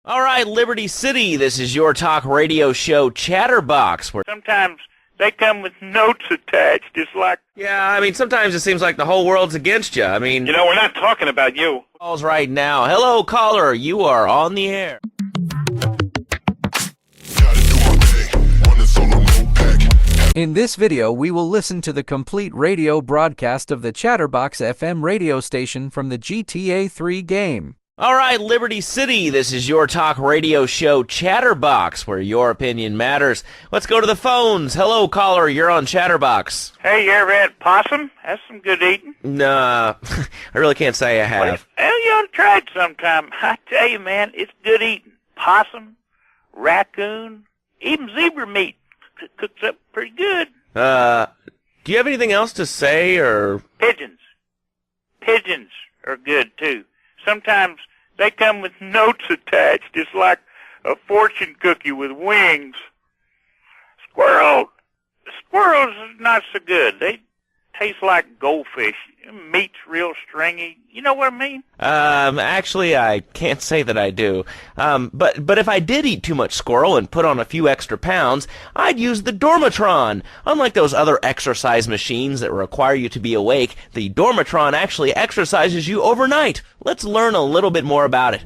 All right, Liberty City, this is your talk radio show Chatterbox. Sometimes they come with notes attached, just like... Yeah, I mean, sometimes it seems like the whole world's against you. I mean... You know, we're not talking about you. Calls right now. Hello, caller. You are on the air. In this video, we will listen to the complete radio broadcast of the Chatterbox FM radio station from the GTA 3 game. All right, Liberty City, this is your talk radio show Chatterbox, where your opinion matters. Let's go to the phones. Hello, caller, you're on Chatterbox. Hey, you ever had possum? That's some good eating. Nah, I really can't say I have. Well, you ought to try it sometime. I tell you, man, it's good eating. Possum, raccoon, even zebra meat. Cooks up pretty good. Do you have anything else to say, or... Pigeons. Pigeons are good, too. Sometimes they come with notes attached, just like a fortune cookie with wings. Squirrels are not so good. They taste like goldfish. Meat's real stringy. You know what I mean? Actually, I can't say that I do. But if I did eat too much squirrel and put on a few extra pounds, I'd use the Dormatron. Unlike those other exercise machines that require you to be awake, the Dormatron actually exercises you overnight. Let's learn a little bit more about it.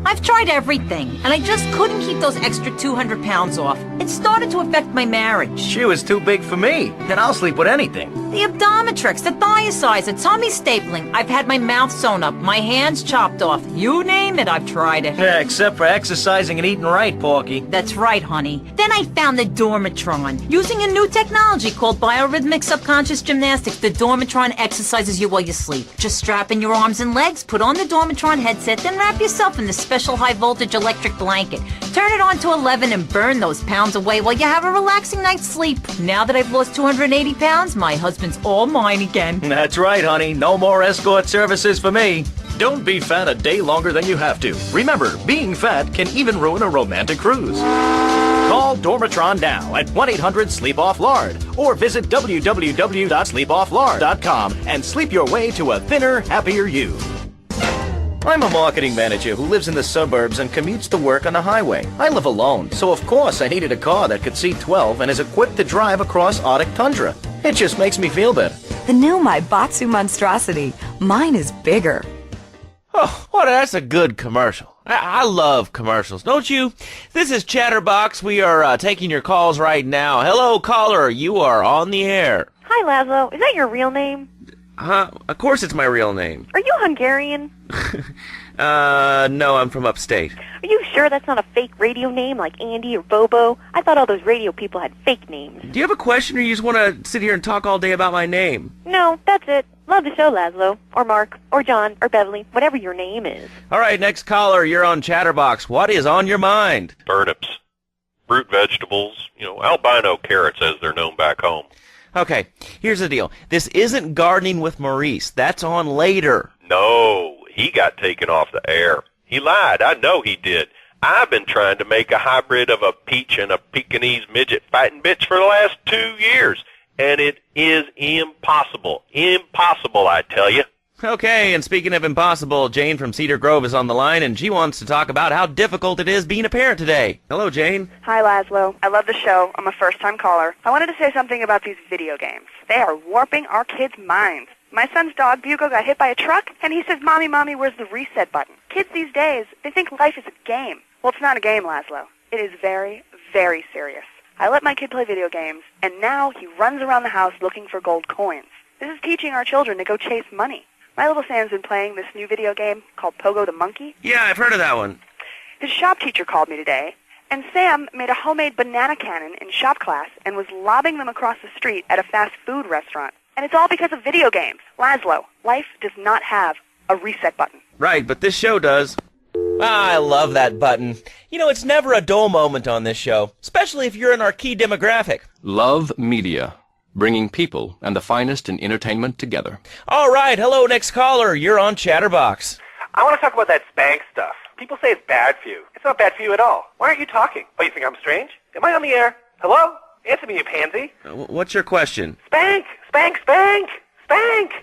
I've tried everything, and I just couldn't keep those extra 200 pounds off. It started to affect my marriage. She was too big for me. Then I'll sleep with anything. The Abdometrix, the Thiazides, tummy stapling. I've had my mouth sewn up, my hands chopped off. You name it, I've tried it. Yeah, except for exercising and eating right, Porky. That's right, honey. Then I found the Dormatron. Using a new technology called biorhythmic subconscious gymnastics, the Dormatron exercises you while you sleep. Just strap in your arms and legs, put on the Dormatron headset, then wrap yourself in the special high-voltage electric blanket. Turn it on to 11 and burn those pounds away while you have a relaxing night's sleep. Now that I've lost 280 pounds, my husband's all mine again. That's right, honey. No more escort services for me. Don't be fat a day longer than you have to. Remember, being fat can even ruin a romantic cruise. Call Dormatron now at 1-800-SLEEP-OFF-LARD or visit www.sleepofflard.com and sleep your way to a thinner, happier you. I'm a marketing manager who lives in the suburbs and commutes to work on the highway. I live alone, so of course I needed a car that could seat 12 and is equipped to drive across Arctic tundra. It just makes me feel better. The new Maibatsu monstrosity. Mine is bigger. Oh, well, that's a good commercial. I love commercials, don't you? This is Chatterbox. We are taking your calls right now. Hello, caller. You are on the air. Hi, Laszlo. Is that your real name? Of course it's my real name. Are you Hungarian? No, I'm from upstate. Are you sure that's not a fake radio name like Andy or Bobo? I thought all those radio people had fake names. Do you have a question, or you just want to sit here and talk all day about my name? No, that's it. Love the show, Laszlo. Or Mark. Or John. Or Beverly. Whatever your name is. All right, next caller, you're on Chatterbox. What is on your mind? Turnips, root vegetables, albino carrots as they're known back home. Okay, here's the deal. This isn't Gardening with Maurice. That's on later. No, he got taken off the air. He lied. I know he did. I've been trying to make a hybrid of a peach and a Pekingese midget fighting bitch for the last 2 years, and it is impossible. Impossible, I tell you. Okay, and speaking of impossible, Jane from Cedar Grove is on the line, and she wants to talk about how difficult it is being a parent today. Hello, Jane. Hi, Laszlo. I love the show. I'm a first-time caller. I wanted to say something about these video games. They are warping our kids' minds. My son's dog, Bugo, got hit by a truck, and he says, Mommy, Mommy, where's the reset button? Kids these days, they think life is a game. Well, it's not a game, Laszlo. It is very, very serious. I let my kid play video games, and now he runs around the house looking for gold coins. This is teaching our children to go chase money. My little Sam's been playing this new video game called Pogo the Monkey. Yeah, I've heard of that one. His shop teacher called me today, and Sam made a homemade banana cannon in shop class and was lobbing them across the street at a fast food restaurant. And it's all because of video games. Laszlo, life does not have a reset button. Right, but this show does. I love that button. It's never a dull moment on this show, especially if you're in our key demographic. Love Media, bringing people and the finest in entertainment together. All right, hello, next caller. You're on Chatterbox. I want to talk about that spank stuff. People say it's bad for you. It's not bad for you at all. Why aren't you talking? Oh, you think I'm strange? Am I on the air? Hello? Answer me, you pansy. What's your question? Spank! Spank! Spank! Spank!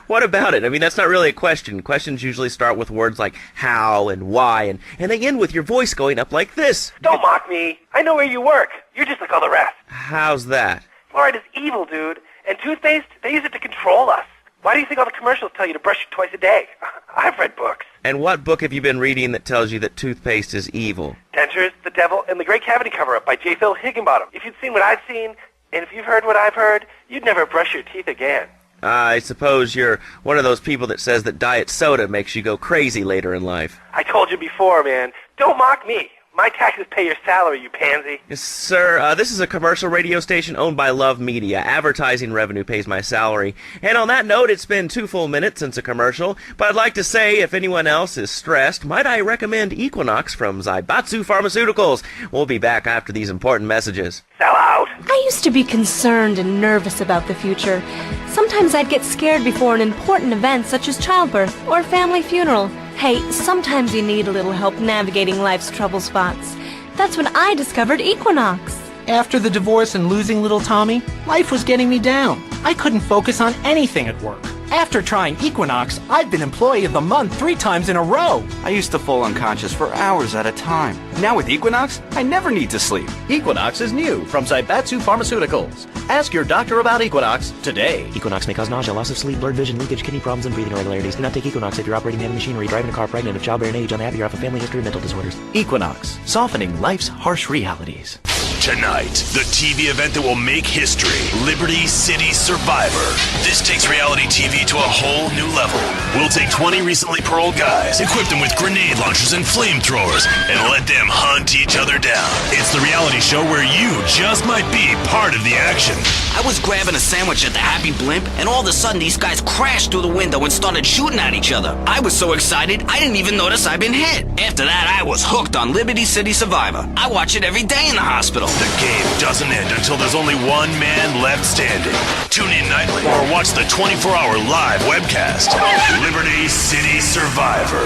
What about it? I mean, that's not really a question. Questions usually start with words like how and why, and they end with your voice going up like this. Don't mock me. I know where you work. You're just like all the rest. How's that? Fluoride is evil, dude. And toothpaste, they use it to control us. Why do you think all the commercials tell you to brush it twice a day? I've read books. And what book have you been reading that tells you that toothpaste is evil? Dentures, the Devil, and the Great Cavity Cover-Up by J. Phil Higginbottom. If you'd seen what I've seen, and if you've heard what I've heard, you'd never brush your teeth again. I suppose you're one of those people that says that diet soda makes you go crazy later in life. I told you before, man. Don't mock me. My taxes pay your salary, you pansy. Yes, sir, this is a commercial radio station owned by Love Media. Advertising revenue pays my salary. And on that note, it's been 2 full minutes since a commercial, but I'd like to say if anyone else is stressed, might I recommend Equinox from Zaibatsu Pharmaceuticals. We'll be back after these important messages. Sell out. I used to be concerned and nervous about the future. Sometimes I'd get scared before an important event such as childbirth or a family funeral. Hey, sometimes you need a little help navigating life's trouble spots. That's when I discovered Equinox. After the divorce and losing little Tommy, life was getting me down. I couldn't focus on anything at work. After trying Equinox, I've been Employee of the Month 3 times in a row. I used to fall unconscious for hours at a time. Now with Equinox, I never need to sleep. Equinox is new from Zaibatsu Pharmaceuticals. Ask your doctor about Equinox today. Equinox may cause nausea, loss of sleep, blurred vision, leakage, kidney problems, and breathing irregularities. Do not take Equinox if you're operating heavy machinery, driving a car, pregnant, of childbearing age, unhappy, or have a family history of mental disorders. Equinox, softening life's harsh realities. Tonight, the TV event that will make history, Liberty City Survivor. This takes reality TV to a whole new level. We'll take 20 recently paroled guys, equip them with grenade launchers and flamethrowers, and let them hunt each other down. It's the reality show where you just might be part of the action. I was grabbing a sandwich at the Happy Blimp, and all of a sudden these guys crashed through the window and started shooting at each other. I was so excited, I didn't even notice I'd been hit. After that, I was hooked on Liberty City Survivor. I watch it every day in the hospital. The game doesn't end until there's only one man left standing. Tune in nightly or watch the 24-hour live webcast. Liberty City Survivor.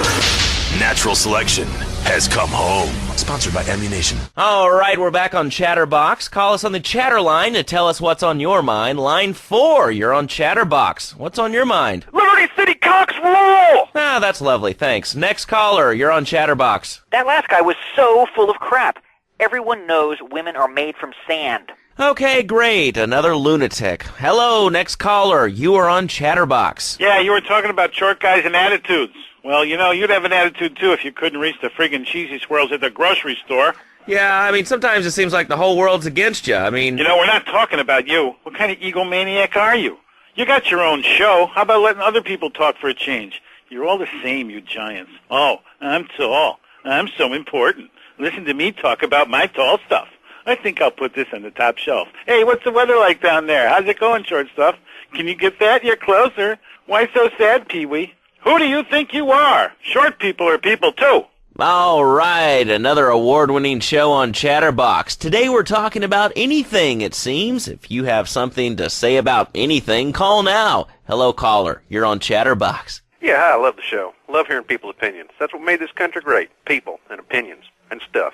Natural selection has come home. Sponsored by Ammunition. All right, we're back on Chatterbox. Call us on the chatter line to tell us what's on your mind. Line 4, you're on Chatterbox. What's on your mind? Liberty City Cocks rule! Ah, that's lovely, thanks. Next caller, you're on Chatterbox. That last guy was so full of crap. Everyone knows women are made from sand. Okay, great. Another lunatic. Hello, next caller. You are on Chatterbox. Yeah, you were talking about short guys and attitudes. Well, you know, you'd have an attitude, too, if you couldn't reach the friggin' cheesy swirls at the grocery store. Yeah, I mean, sometimes it seems like the whole world's against you. I mean... You know, we're not talking about you. What kind of egomaniac are you? You got your own show. How about letting other people talk for a change? You're all the same, you giants. Oh, I'm tall. I'm so important. Listen to me talk about my tall stuff. I think I'll put this on the top shelf. Hey, what's the weather like down there? How's it going, short stuff? Can you get that? You're closer. Why so sad, Pee-wee? Who do you think you are? Short people are people, too. All right, another award-winning show on Chatterbox. Today we're talking about anything, it seems. If you have something to say about anything, call now. Hello, caller. You're on Chatterbox. Yeah, hi, I love the show. Love hearing people's opinions. That's what made this country great. People and opinions and stuff.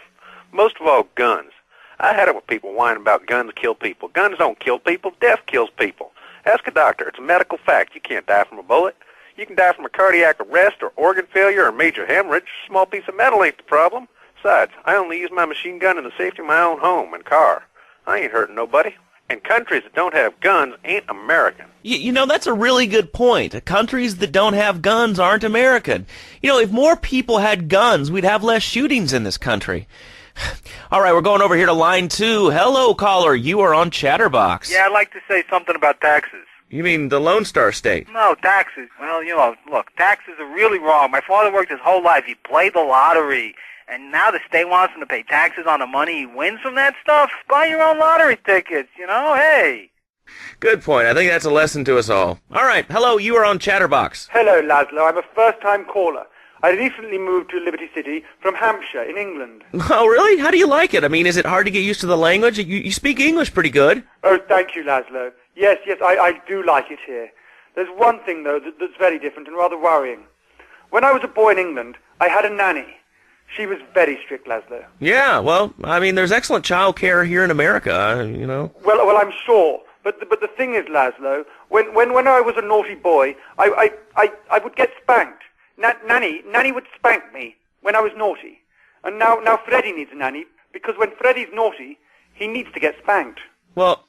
Most of all, guns. I had it with people whining about guns kill people. Guns don't kill people. Death kills people. Ask a doctor. It's a medical fact. You can't die from a bullet. You can die from a cardiac arrest or organ failure or major hemorrhage. A small piece of metal ain't the problem. Besides, I only use my machine gun in the safety of my own home and car. I ain't hurting nobody. And countries that don't have guns ain't American. You know, that's a really good point. Countries that don't have guns aren't American. You know, if more people had guns, we'd have less shootings in this country. All right, we're going over here to line 2. Hello, caller. You are on Chatterbox. Yeah, I'd like to say something about taxes. You mean the Lone Star State? No, taxes. Well, you know, look, taxes are really wrong. My father worked his whole life. He played the lottery. And now the state wants him to pay taxes on the money he wins from that stuff? Buy your own lottery tickets, you know? Hey. Good point. I think that's a lesson to us all. All right, hello. You are on Chatterbox. Hello, Laszlo. I'm a first-time caller. I recently moved to Liberty City from Hampshire in England. Oh, really? How do you like it? I mean, is it hard to get used to the language? You speak English pretty good. Oh, thank you, Laszlo. Yes, I do like it here. There's one thing, though, that's very different and rather worrying. When I was a boy in England, I had a nanny. She was very strict, Laszlo. Yeah, well, I mean, there's excellent child care here in America, you know. Well, I'm sure. But the thing is, Laszlo, when I was a naughty boy, I would get spanked. Nanny would spank me when I was naughty. And now Freddie needs a nanny, because when Freddie's naughty, he needs to get spanked. Well,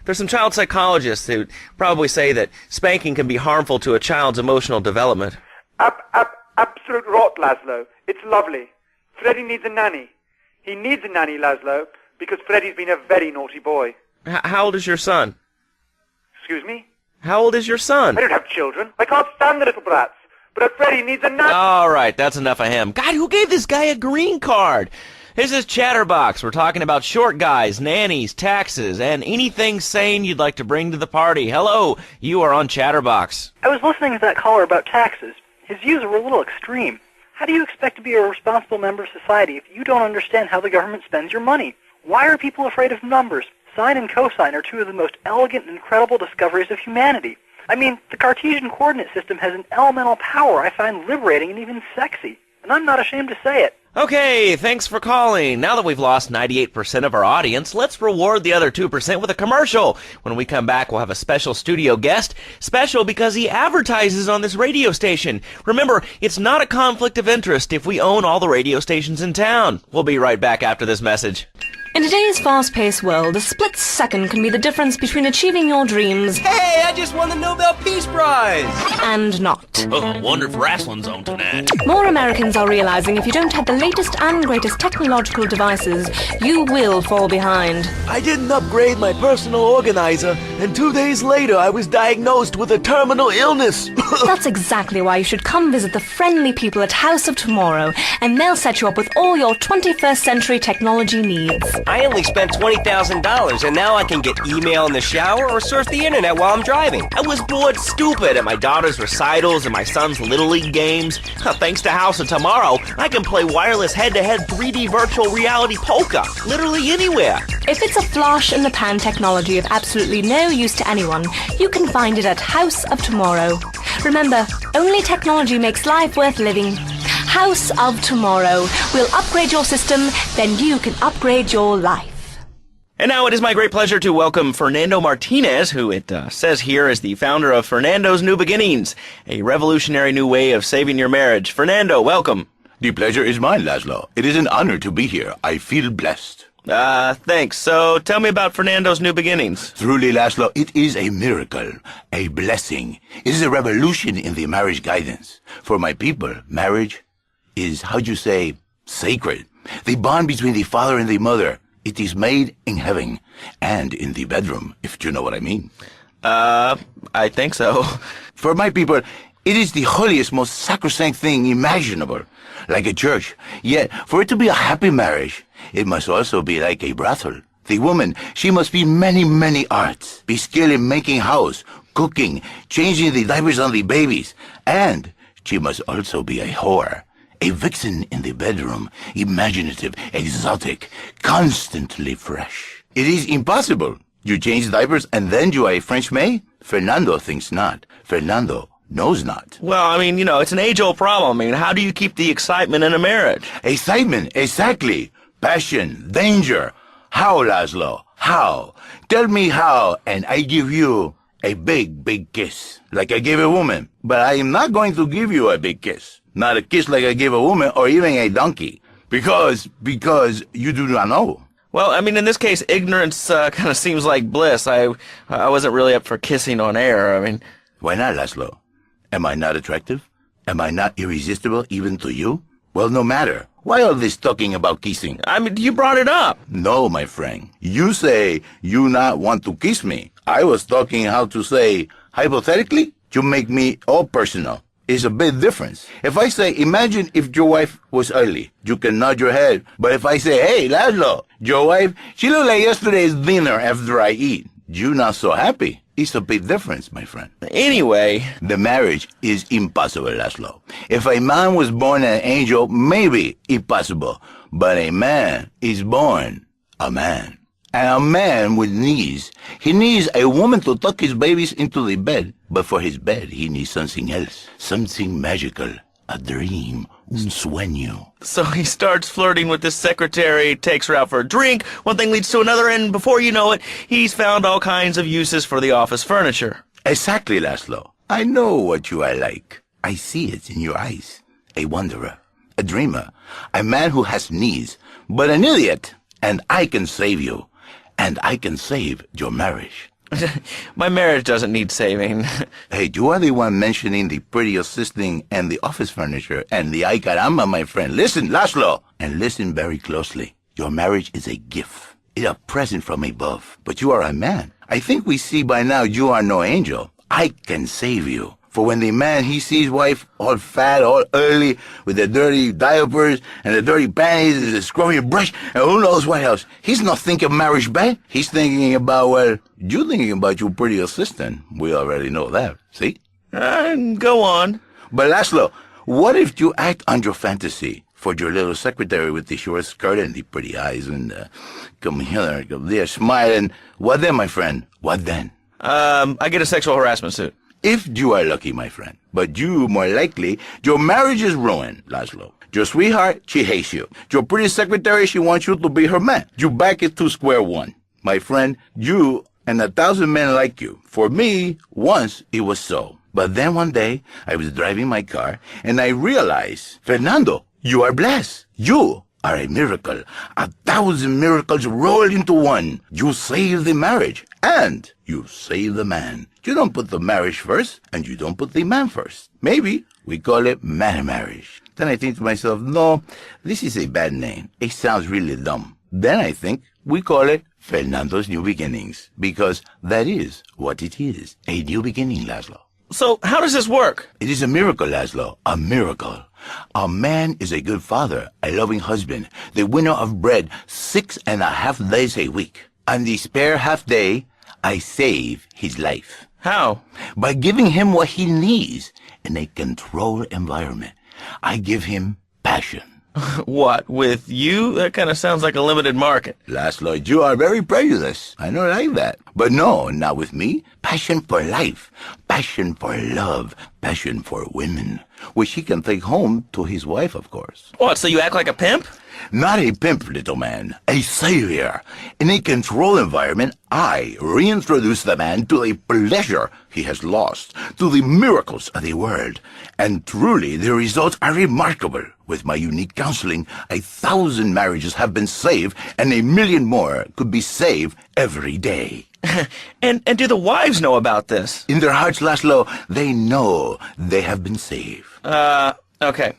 there's some child psychologists who probably say that spanking can be harmful to a child's emotional development. Absolute rot, Laszlo. It's lovely. Freddie needs a nanny. He needs a nanny, Laszlo, because Freddie's been a very naughty boy. How old is your son? Excuse me? How old is your son? I don't have children. I can't stand the little brats. But Freddie needs a nanny. All right, that's enough of him. God, who gave this guy a green card? This is Chatterbox. We're talking about short guys, nannies, taxes, and anything sane you'd like to bring to the party. Hello, you are on Chatterbox. I was listening to that caller about taxes. His views were a little extreme. How do you expect to be a responsible member of society if you don't understand how the government spends your money? Why are people afraid of numbers? Sine and cosine are two of the most elegant and incredible discoveries of humanity. I mean, the Cartesian coordinate system has an elemental power I find liberating and even sexy. And I'm not ashamed to say it. Okay, thanks for calling. Now that we've lost 98% of our audience, let's reward the other 2% with a commercial. When we come back, we'll have a special studio guest. Special because he advertises on this radio station. Remember, it's not a conflict of interest if we own all the radio stations in town. We'll be right back after this message. In today's fast-paced world, a split second can be the difference between achieving your dreams... Hey, I just won the Nobel Peace Prize! ...and not. Oh, wonder if wrestling's on tonight. More Americans are realizing if you don't have the latest and greatest technological devices, you will fall behind. I didn't upgrade my personal organizer, and 2 days later I was diagnosed with a terminal illness. That's exactly why you should come visit the friendly people at House of Tomorrow, and they'll set you up with all your 21st century technology needs. I only spent $20,000, and now I can get email in the shower or surf the internet while I'm driving. I was bored stupid at my daughter's recitals and my son's Little League games. Thanks to House of Tomorrow, I can play wireless head-to-head 3D virtual reality poker, literally anywhere. If it's a flash-in-the-pan technology of absolutely no use to anyone, you can find it at House of Tomorrow. Remember, only technology makes life worth living. House of Tomorrow. We'll upgrade your system, then you can upgrade your life. And now it is my great pleasure to welcome Fernando Martinez, who it says here is the founder of Fernando's New Beginnings, a revolutionary new way of saving your marriage. Fernando, welcome. The pleasure is mine, Laszlo. It is an honor to be here. I feel blessed. Thanks. So tell me about Fernando's New Beginnings. Truly, Laszlo, it is a miracle, a blessing. It is a revolution in the marriage guidance. For my people, marriage is, how'd you say, sacred. The bond between the father and the mother. It is made in heaven and in the bedroom, if you know what I mean. I think so. For my people, it is the holiest, most sacrosanct thing imaginable, like a church. Yet, for it to be a happy marriage, it must also be like a brothel. The woman, she must be many, many arts, be skilled in making house, cooking, changing the diapers on the babies, and she must also be a whore. A vixen in the bedroom, imaginative, exotic, constantly fresh. It is impossible. You change diapers and then you are a French maid? Fernando thinks not. Fernando knows not. Well, I mean, it's an age-old problem. I mean, how do you keep the excitement in a marriage? Excitement, exactly. Passion, danger. How, Laszlo? How? Tell me how, and I give you a big, big kiss, like I gave a woman. But I am not going to give you a big kiss. Not a kiss like I gave a woman or even a donkey. Because you do not know. Well, I mean, in this case, ignorance kind of seems like bliss. I wasn't really up for kissing on air. I mean... Why not, Laszlo? Am I not attractive? Am I not irresistible even to you? Well, no matter. Why all this talking about kissing? I mean, you brought it up. No, my friend. You say you not want to kiss me. I was talking how to say, hypothetically, you make me all personal. It's a big difference. If I say, imagine if your wife was ugly, you can nod your head. But if I say, hey, Laszlo, your wife, she looked like yesterday's dinner after I eat, you not so happy. It's a big difference, my friend. Anyway, the marriage is impossible, Laszlo. If a man was born an angel, maybe impossible. But a man is born a man. And a man with needs. He needs a woman to tuck his babies into the bed. But for his bed, he needs something else. Something magical. A dream. un sueño. So he starts flirting with this secretary, takes her out for a drink, one thing leads to another, and before you know it, he's found all kinds of uses for the office furniture. Exactly, Laszlo. I know what you are like. I see it in your eyes. A wanderer, a dreamer, a man who has needs, but an idiot. And I can save you. And I can save your marriage. My marriage doesn't need saving. Hey, you are the one mentioning the pretty assisting and the office furniture and the ay caramba, my friend. Listen, Laszlo, and listen very closely. Your marriage is a gift. It's a present from above. But you are a man. I think we see by now you are no angel. I can save you. For when the man, he sees wife all fat, all early, with the dirty diapers and the dirty panties and the scrubby brush, and who knows what else, he's not thinking of marriage back. He's thinking about, well, you thinking about your pretty assistant. We already know that, see? Go on. But Laszlo, what if you act on your fantasy for your little secretary with the short skirt and the pretty eyes and come here, come there, smiling? What then, my friend? What then? I get a sexual harassment suit. If you are lucky, my friend. But you, more likely, your marriage is ruined, Laszlo. Your sweetheart, she hates you. Your pretty secretary, she wants you to be her man. You back it to square one. My friend, you and 1,000 men like you. For me, once it was so. But then one day, I was driving my car, and I realized, Fernando, you are blessed. You are a miracle. 1,000 miracles rolled into one. You save the marriage, and you save the man. You don't put the marriage first, and you don't put the man first. Maybe we call it man marriage. Then I think to myself, no, this is a bad name. It sounds really dumb. Then I think we call it Fernando's New Beginnings, because that is what it is, a new beginning, Laszlo. So how does this work? It is a miracle, Laszlo, a miracle. A man is a good father, a loving husband, the winner of bread 6.5 days a week. On the spare half day, I save his life. How? By giving him what he needs in a controlled environment. I give him passion. What, with you? That kind of sounds like a limited market. Laszlo, you are very prejudiced. I don't like that. But no, not with me. Passion for life. Passion for love. Passion for women. Which he can take home to his wife, of course. What, so you act like a pimp? Not a pimp, little man. A savior. In a controlled environment, I reintroduce the man to the pleasure he has lost, to the miracles of the world. And truly, the results are remarkable. With my unique counseling, 1,000 marriages have been saved, and 1,000,000 more could be saved every day. And do the wives know about this? In their hearts, Laszlo, they know they have been saved. Okay.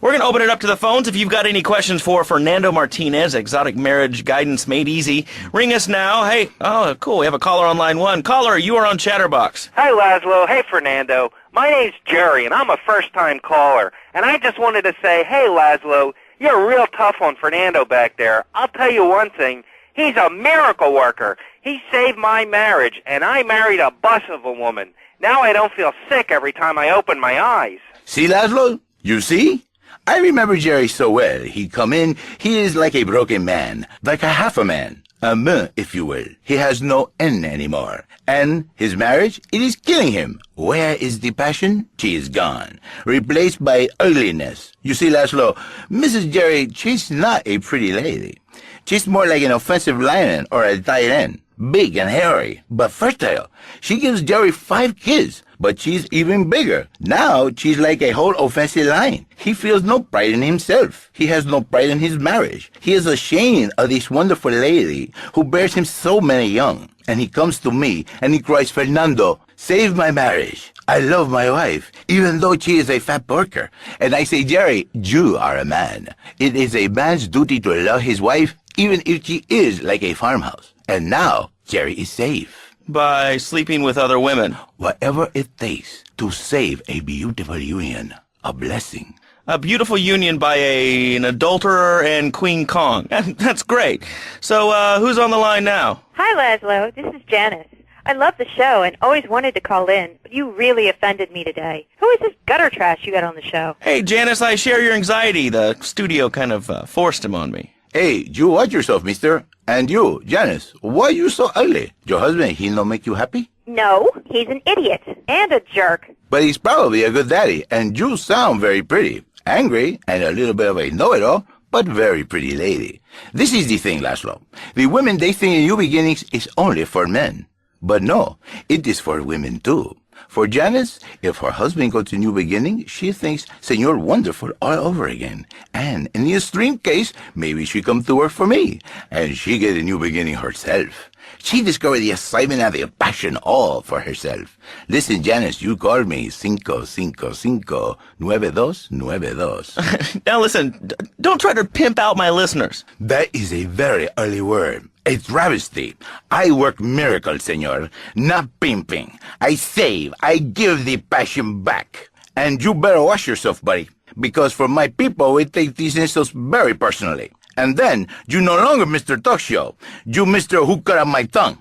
We're going to open it up to the phones. If you've got any questions for Fernando Martinez, Exotic Marriage Guidance Made Easy, ring us now. Hey, oh, cool. We have a caller on line 1. Caller, you are on Chatterbox. Hi, Laszlo. Hey, Fernando. My name's Jerry, and I'm a first-time caller. And I just wanted to say, hey, Laszlo, you're real tough on Fernando back there. I'll tell you one thing. He's a miracle worker. He saved my marriage, and I married a bus of a woman. Now I don't feel sick every time I open my eyes. See, Laszlo? You see? I remember Jerry so well. He'd come in, he is like a broken man, like a half a man. A me, if you will. He has no N anymore. And his marriage, it is killing him. Where is the passion? She is gone. Replaced by ugliness. You see, Laszlo, Mrs. Jerry, she's not a pretty lady. She's more like an offensive lion or a tight end. Big and hairy, but fertile. She gives Jerry 5 kids, but she's even bigger. Now she's like a whole offensive lion. He feels no pride in himself. He has no pride in his marriage. He is ashamed of this wonderful lady who bears him so many young. And he comes to me and he cries, Fernando, save my marriage. I love my wife, even though she is a fat porker. And I say, Jerry, you are a man. It is a man's duty to love his wife, even if she is like a farmhouse. And now, Jerry is safe. By sleeping with other women. Whatever it takes to save a beautiful union. A blessing. A beautiful union by an adulterer and Queen Kong. That's great. So, who's on the line now? Hi, Laszlo. This is Janice. I love the show and always wanted to call in, but you really offended me today. Who is this gutter trash you got on the show? Hey, Janice, I share your anxiety. The studio kind of forced him on me. Hey, you watch yourself, mister. And you, Janice, why are you so ugly? Your husband, he don't make you happy? No, he's an idiot and a jerk. But he's probably a good daddy, and you sound very pretty. Angry and a little bit of a know-it-all, but very pretty lady. This is the thing, Laszlo. The women, they think New Beginnings is only for men. But no, it is for women too. For Janice, if her husband goes to New Beginning, she thinks Senor Wonderful all over again. And in the extreme case, maybe she come to work for me, and she get a new beginning herself. She discovered the excitement and the passion all for herself. Listen, Janice, you called me 555-9292. Now listen, don't try to pimp out my listeners. That is a very early word. A travesty. I work miracles, senor, not pimping. I save. I give the passion back. And you better watch yourself, buddy, because for my people, we take these insults very personally. And then, you no longer Mr. Talk Show. You Mr. Who Cut Out My Tongue.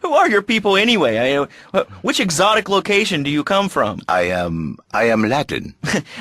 Who are your people anyway? Which exotic location do you come from? I am Latin.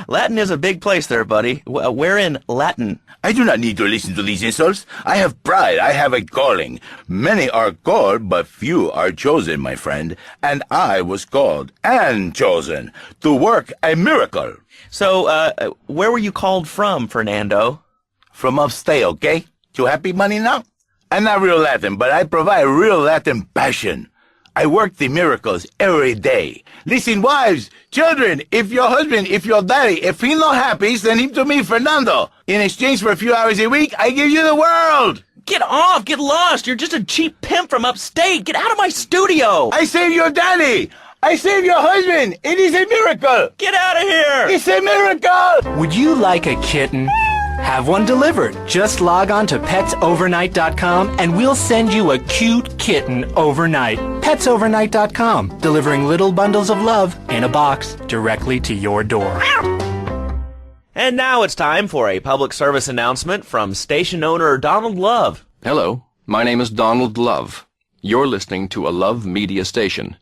Latin is a big place there, buddy. Where in Latin? I do not need to listen to these insults. I have pride. I have a calling. Many are called, but few are chosen, my friend. And I was called and chosen to work a miracle. So, where were you called from, Fernando? From upstate, okay? You happy, money, now? I'm not real Latin, but I provide real Latin passion. I work the miracles every day. Listen, wives, children, if your husband, if your daddy, if he's not happy, send him to me, Fernando. In exchange for a few hours a week, I give you the world. Get off! Get lost! You're just a cheap pimp from upstate! Get out of my studio! I saved your daddy! I saved your husband! It is a miracle! Get out of here! It's a miracle! Would you like a kitten? Have one delivered. Just log on to petsovernight.com and we'll send you a cute kitten overnight. Petsovernight.com, delivering little bundles of love in a box directly to your door. And now it's time for a public service announcement from station owner Donald Love. Hello, my name is Donald Love. You're listening to a Love Media station.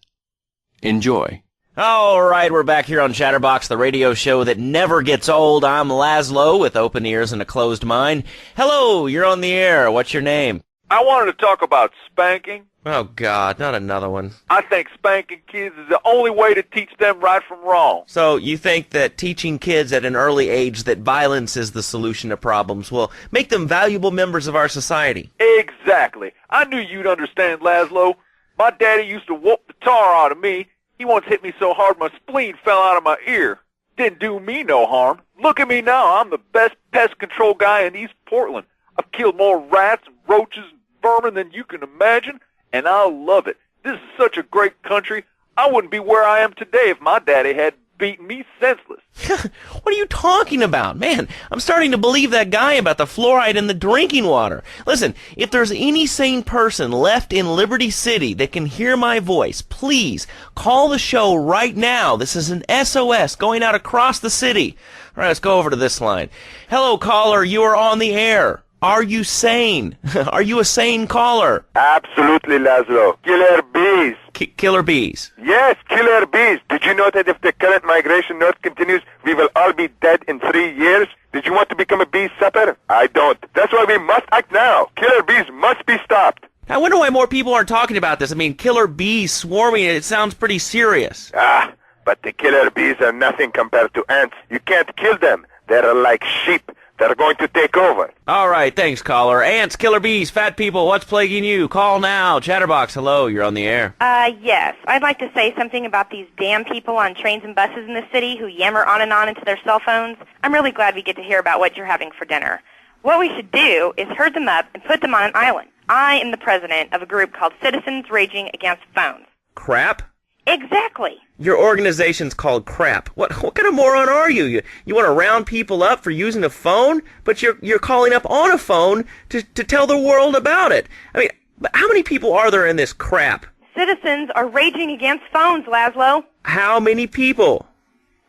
Enjoy. All right, we're back here on Chatterbox, the radio show that never gets old. I'm Laszlo with open ears and a closed mind. Hello, you're on the air. What's your name? I wanted to talk about spanking. Oh, God, not another one. I think spanking kids is the only way to teach them right from wrong. So you think that teaching kids at an early age that violence is the solution to problems will make them valuable members of our society? Exactly. I knew you'd understand, Laszlo. My daddy used to whoop the tar out of me. He once hit me so hard my spleen fell out of my ear. Didn't do me no harm. Look at me now. I'm the best pest control guy in East Portland. I've killed more rats and roaches and vermin than you can imagine, and I love it. This is such a great country. I wouldn't be where I am today if my daddy had beaten me senseless. What are you talking about? Man, I'm starting to believe that guy about the fluoride in the drinking water. Listen, if there's any sane person left in Liberty City that can hear my voice, please call the show right now. This is an SOS going out across the city. All right, let's go over to this line. Hello, caller. You are on the air. Are you sane? Are you a sane caller? Absolutely, Laszlo. Killer bees. Killer bees. Yes, killer bees. Did you know that if the current migration north continues, we will all be dead in 3 years? Did you want to become a bee supper? I don't. That's why we must act now. Killer bees must be stopped. I wonder why more people aren't talking about this. I mean, killer bees swarming, it sounds pretty serious. But the killer bees are nothing compared to ants. You can't kill them. They're like sheep. They're going to take over. All right, thanks, caller. Ants, killer bees, fat people, what's plaguing you? Call now. Chatterbox, hello, you're on the air. Yes. I'd like to say something about these damn people on trains and buses in the city who yammer on and on into their cell phones. I'm really glad we get to hear about what you're having for dinner. What we should do is herd them up and put them on an island. I am the president of a group called Citizens Raging Against Phones. Crap? Exactly. Your organization's called Crap. What kind of moron are you? You want to round people up for using a phone, but you're calling up on a phone to tell the world about it. I mean, how many people are there in this crap? Citizens are raging against phones, Laszlo. How many people?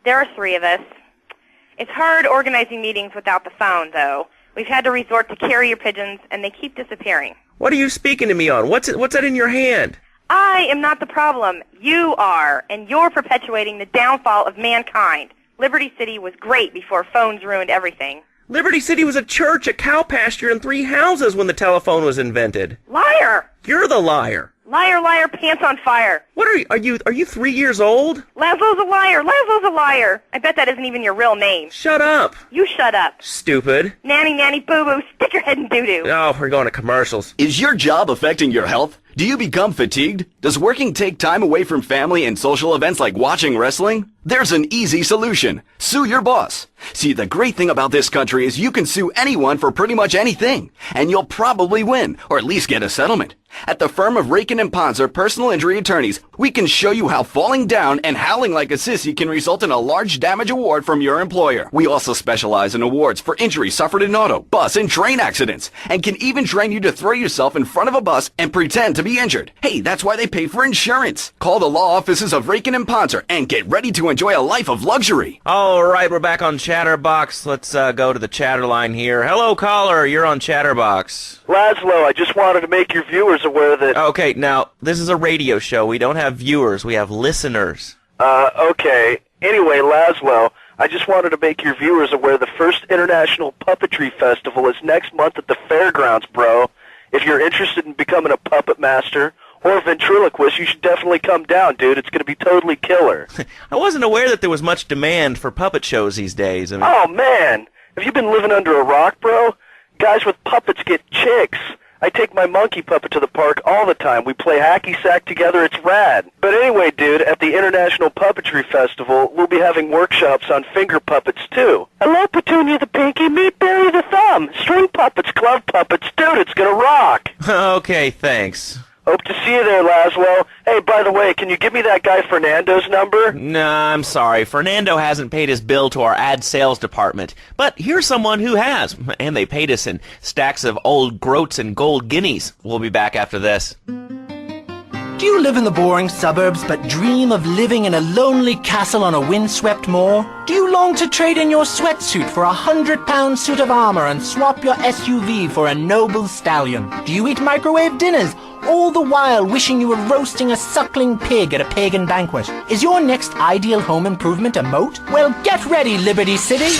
There are 3 of us. It's hard organizing meetings without the phone, though. We've had to resort to carrier pigeons, and they keep disappearing. What are you speaking to me on? What's that in your hand? I am not the problem. You are, and you're perpetuating the downfall of mankind. Liberty City was great before phones ruined everything. Liberty City was a church, a cow pasture, and 3 houses when the telephone was invented. Liar! You're the liar. Liar, liar, pants on fire. What are you 3 years old? Laszlo's a liar. Laszlo's a liar. I bet that isn't even your real name. Shut up. You shut up. Stupid. Nanny, nanny, boo-boo, stick your head in doo-doo. Oh, we're going to commercials. Is your job affecting your health? Do you become fatigued? Does working take time away from family and social events like watching wrestling? There's an easy solution. Sue your boss. See, the great thing about this country is you can sue anyone for pretty much anything, and you'll probably win, or at least get a settlement. At the firm of Rakin & Ponzer Personal Injury Attorneys, we can show you how falling down and howling like a sissy can result in a large damage award from your employer. We also specialize in awards for injuries suffered in auto, bus, and train accidents, and can even train you to throw yourself in front of a bus and pretend to be injured. Hey, that's why they pay for insurance. Call the law offices of Rakin & Ponzer and get ready to enjoy a life of luxury. All right, we're back on Chatterbox. Let's go to the chatter line here. Hello, caller. You're on Chatterbox. Laszlo, I just wanted to make your viewers aware that... Okay, now, this is a radio show. We don't have viewers. We have listeners. Okay. Anyway, Laszlo, I just wanted to make your viewers aware the first International Puppetry Festival is next month at the fairgrounds, bro. If you're interested in becoming a puppet master or a ventriloquist, you should definitely come down, dude. It's going to be totally killer. I wasn't aware that there was much demand for puppet shows these days. I mean... Oh, man. Have you been living under a rock, bro? Guys with puppets get chicks. I take my monkey puppet to the park all the time. We play hacky sack together. It's rad. But anyway, dude, at the International Puppetry Festival, we'll be having workshops on finger puppets, too. Hello, Petunia the Pinky. Meet Barry the Thumb. String puppets, glove puppets. Dude, it's gonna rock. Okay, thanks. Hope to see you there, Laszlo. Hey, by the way, can you give me that guy Fernando's number? Nah, I'm sorry. Fernando hasn't paid his bill to our ad sales department. But here's someone who has, and they paid us in stacks of old groats and gold guineas. We'll be back after this. Do you live in the boring suburbs but dream of living in a lonely castle on a windswept moor? Do you long to trade in your sweatsuit for a 100-pound suit of armor and swap your SUV for a noble stallion? Do you eat microwave dinners, all the while wishing you were roasting a suckling pig at a pagan banquet? Is your next ideal home improvement a moat? Well, get ready, Liberty City!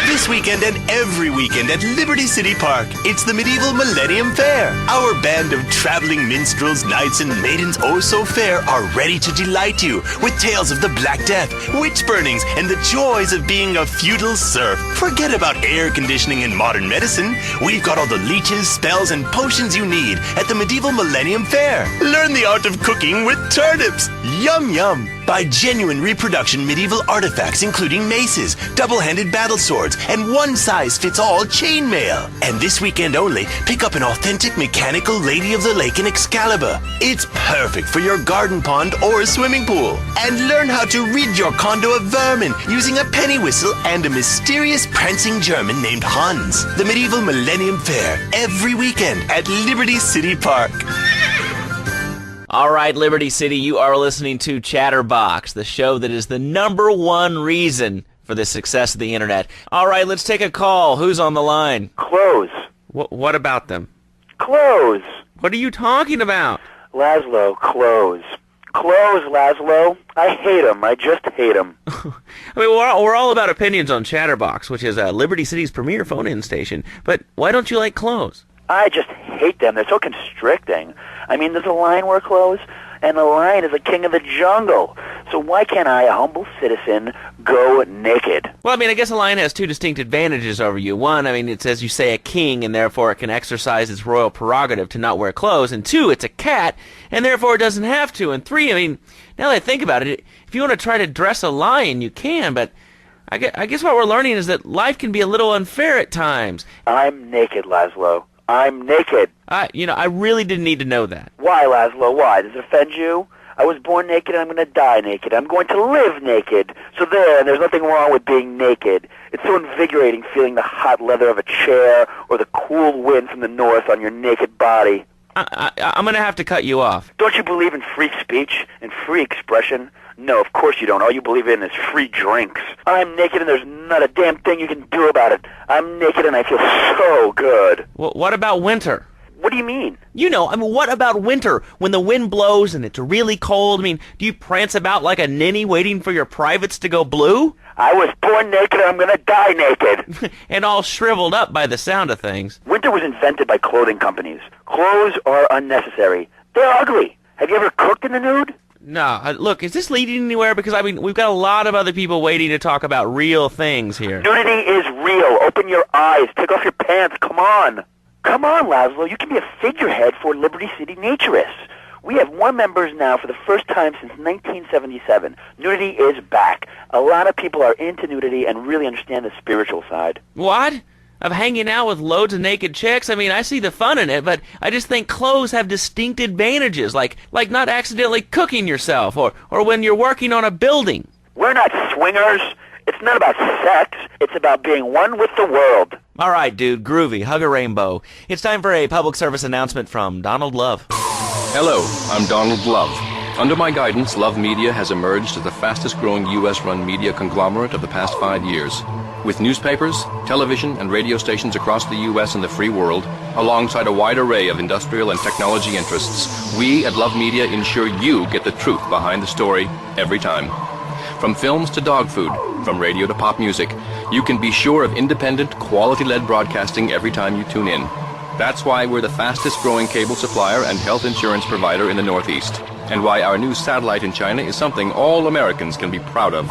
This weekend and every weekend at Liberty City Park, it's the Medieval Millennium Fair. Our band of traveling minstrels, knights, and maidens oh so fair are ready to delight you with tales of the Black Death, witch burnings, and the joys of being a feudal serf. Forget about air conditioning and modern medicine. We've got all the leeches, spells, and potions you need at the Medieval Millennium Fair. Learn the art of cooking with turnips. Yum yum. Buy genuine reproduction medieval artifacts including maces, double-handed battle swords, and one-size-fits-all chainmail. And this weekend only, pick up an authentic mechanical Lady of the Lake in Excalibur. It's perfect for your garden pond or swimming pool. And learn how to rid your condo of vermin using a penny whistle and a mysterious prancing German named Hans. The Medieval Millennium Fair, every weekend at Liberty City Park. All right, Liberty City, you are listening to Chatterbox, the show that is the #1 reason for the success of the internet. All right, let's take a call. Who's on the line? Clothes. What about them? Clothes. What are you talking about? Laszlo, clothes. Clothes, Laszlo. I hate them. I just hate them. I mean, we're all about opinions on Chatterbox, which is Liberty City's premier phone-in station. But why don't you like clothes? I just hate them. They're so constricting. I mean, there's a lion wear clothes, and the lion is the king of the jungle. So why can't I, a humble citizen, go naked? Well, I mean, I guess a lion has two distinct advantages over you. One, I mean, it's, as you say, a king, and therefore it can exercise its royal prerogative to not wear clothes. And two, it's a cat, and therefore it doesn't have to. And three, I mean, now that I think about it, if you want to try to dress a lion, you can, but I guess what we're learning is that life can be a little unfair at times. I'm naked, Laszlo. I'm naked. I really didn't need to know that. Why, Laszlo? Why? Does it offend you? I was born naked and I'm going to die naked. I'm going to live naked. So there's nothing wrong with being naked. It's so invigorating feeling the hot leather of a chair or the cool wind from the north on your naked body. I'm going to have to cut you off. Don't you believe in free speech and free expression? No, of course you don't. All you believe in is free drinks. I'm naked and there's not a damn thing you can do about it. I'm naked and I feel so good. Well, what about winter? What do you mean? What about winter? When the wind blows and it's really cold, do you prance about like a ninny waiting for your privates to go blue? I was born naked and I'm going to die naked. And all shriveled up by the sound of things. Winter was invented by clothing companies. Clothes are unnecessary. They're ugly. Have you ever cooked in the nude? No, look, is this leading anywhere? Because, I mean, we've got a lot of other people waiting to talk about real things here. Nudity is real. Open your eyes. Take off your pants. Come on. Come on, Laszlo. You can be a figurehead for Liberty City Naturists. We have more members now for the first time since 1977. Nudity is back. A lot of people are into nudity and really understand the spiritual side. What? Of hanging out with loads of naked chicks? I mean, I see the fun in it, but I just think clothes have distinct advantages, like not accidentally cooking yourself, or when you're working on a building. We're not swingers. It's not about sex. It's about being one with the world. All right, dude, groovy. Hug a rainbow. It's time for a public service announcement from Donald Love. Hello, I'm Donald Love. Under my guidance, Love Media has emerged as the fastest-growing U.S.-run media conglomerate of the past 5 years. With newspapers, television, and radio stations across the U.S. and the free world, alongside a wide array of industrial and technology interests, we at Love Media ensure you get the truth behind the story every time. From films to dog food, from radio to pop music, you can be sure of independent, quality-led broadcasting every time you tune in. That's why we're the fastest-growing cable supplier and health insurance provider in the Northeast, and why our new satellite in China is something all Americans can be proud of.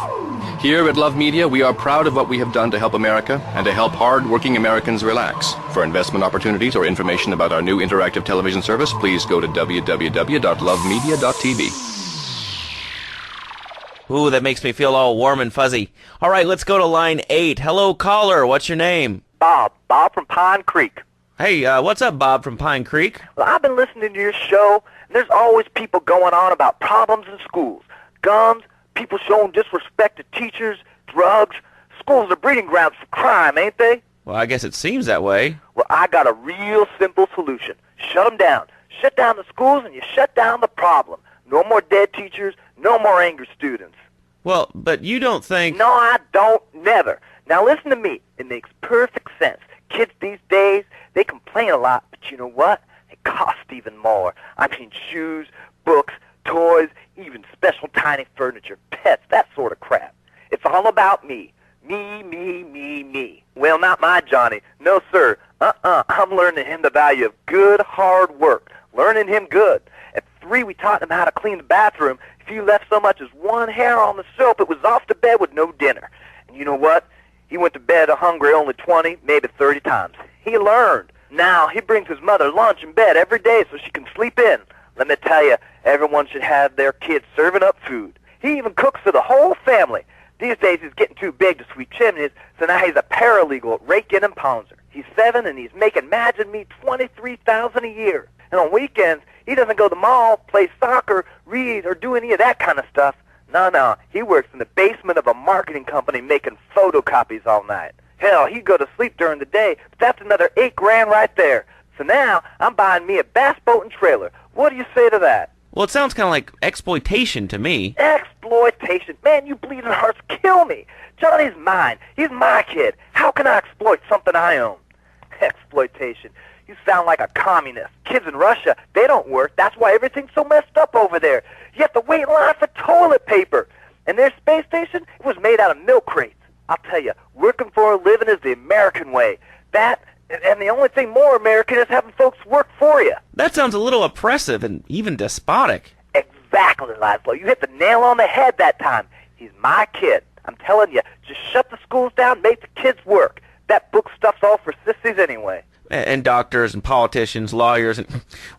Here at Love Media, we are proud of what we have done to help America and to help hard-working Americans relax. For investment opportunities or information about our new interactive television service, please go to www.lovemedia.tv. Ooh, that makes me feel all warm and fuzzy. All right, let's go to line 8. Hello, caller. What's your name? Bob from Pine Creek. Hey, what's up, Bob from Pine Creek? Well, I've been listening to your show, and there's always people going on about problems in schools. Guns, people showing disrespect to teachers, drugs. Schools are breeding grounds for crime, ain't they? Well, I guess it seems that way. Well, I got a real simple solution. Shut them down. Shut down the schools, and you shut down the problem. No more dead teachers, no more angry students. Well, but you don't think... No, I don't. Never. Now, listen to me. It makes perfect sense. Kids these days, they complain a lot, but you know what? They cost even more. I mean, shoes, books, toys, even special tiny furniture, pets, that sort of crap. It's all about me. Me. Well, not my Johnny. No, sir. I'm learning him the value of good, hard work. Learning him good. At 3, we taught him how to clean the bathroom. If you left so much as one hair on the soap, it was off to bed with no dinner. And you know what? He went to bed hungry only 20, maybe 30 times. He learned. Now, he brings his mother lunch in bed every day so she can sleep in. Let me tell you, everyone should have their kids serving up food. He even cooks for the whole family. These days, he's getting too big to sweep chimneys, so now he's a paralegal at Rake-In and Pouncer. He's 7, and he's making, imagine me, $23,000 a year. And on weekends, he doesn't go to the mall, play soccer, read, or do any of that kind of stuff. No. He works in the basement of a marketing company making photocopies all night. Hell, he'd go to sleep during the day, but that's another $8,000 right there. So now, I'm buying me a bass boat and trailer. What do you say to that? Well, it sounds kind of like exploitation to me. Exploitation? Man, you bleeding hearts kill me. Johnny's mine. He's my kid. How can I exploit something I own? Exploitation. You sound like a communist. Kids in Russia, they don't work. That's why everything's so messed up over there. You have to wait in line for toilet paper. And their space station, it was made out of milk crates. I'll tell you, working for a living is the American way. That, and the only thing more American is having folks work for you. That sounds a little oppressive and even despotic. Exactly, Laszlo. You hit the nail on the head that time. He's my kid. I'm telling you, just shut the schools down, make the kids work. That book stuff's all for sissies anyway. And doctors and politicians, lawyers, and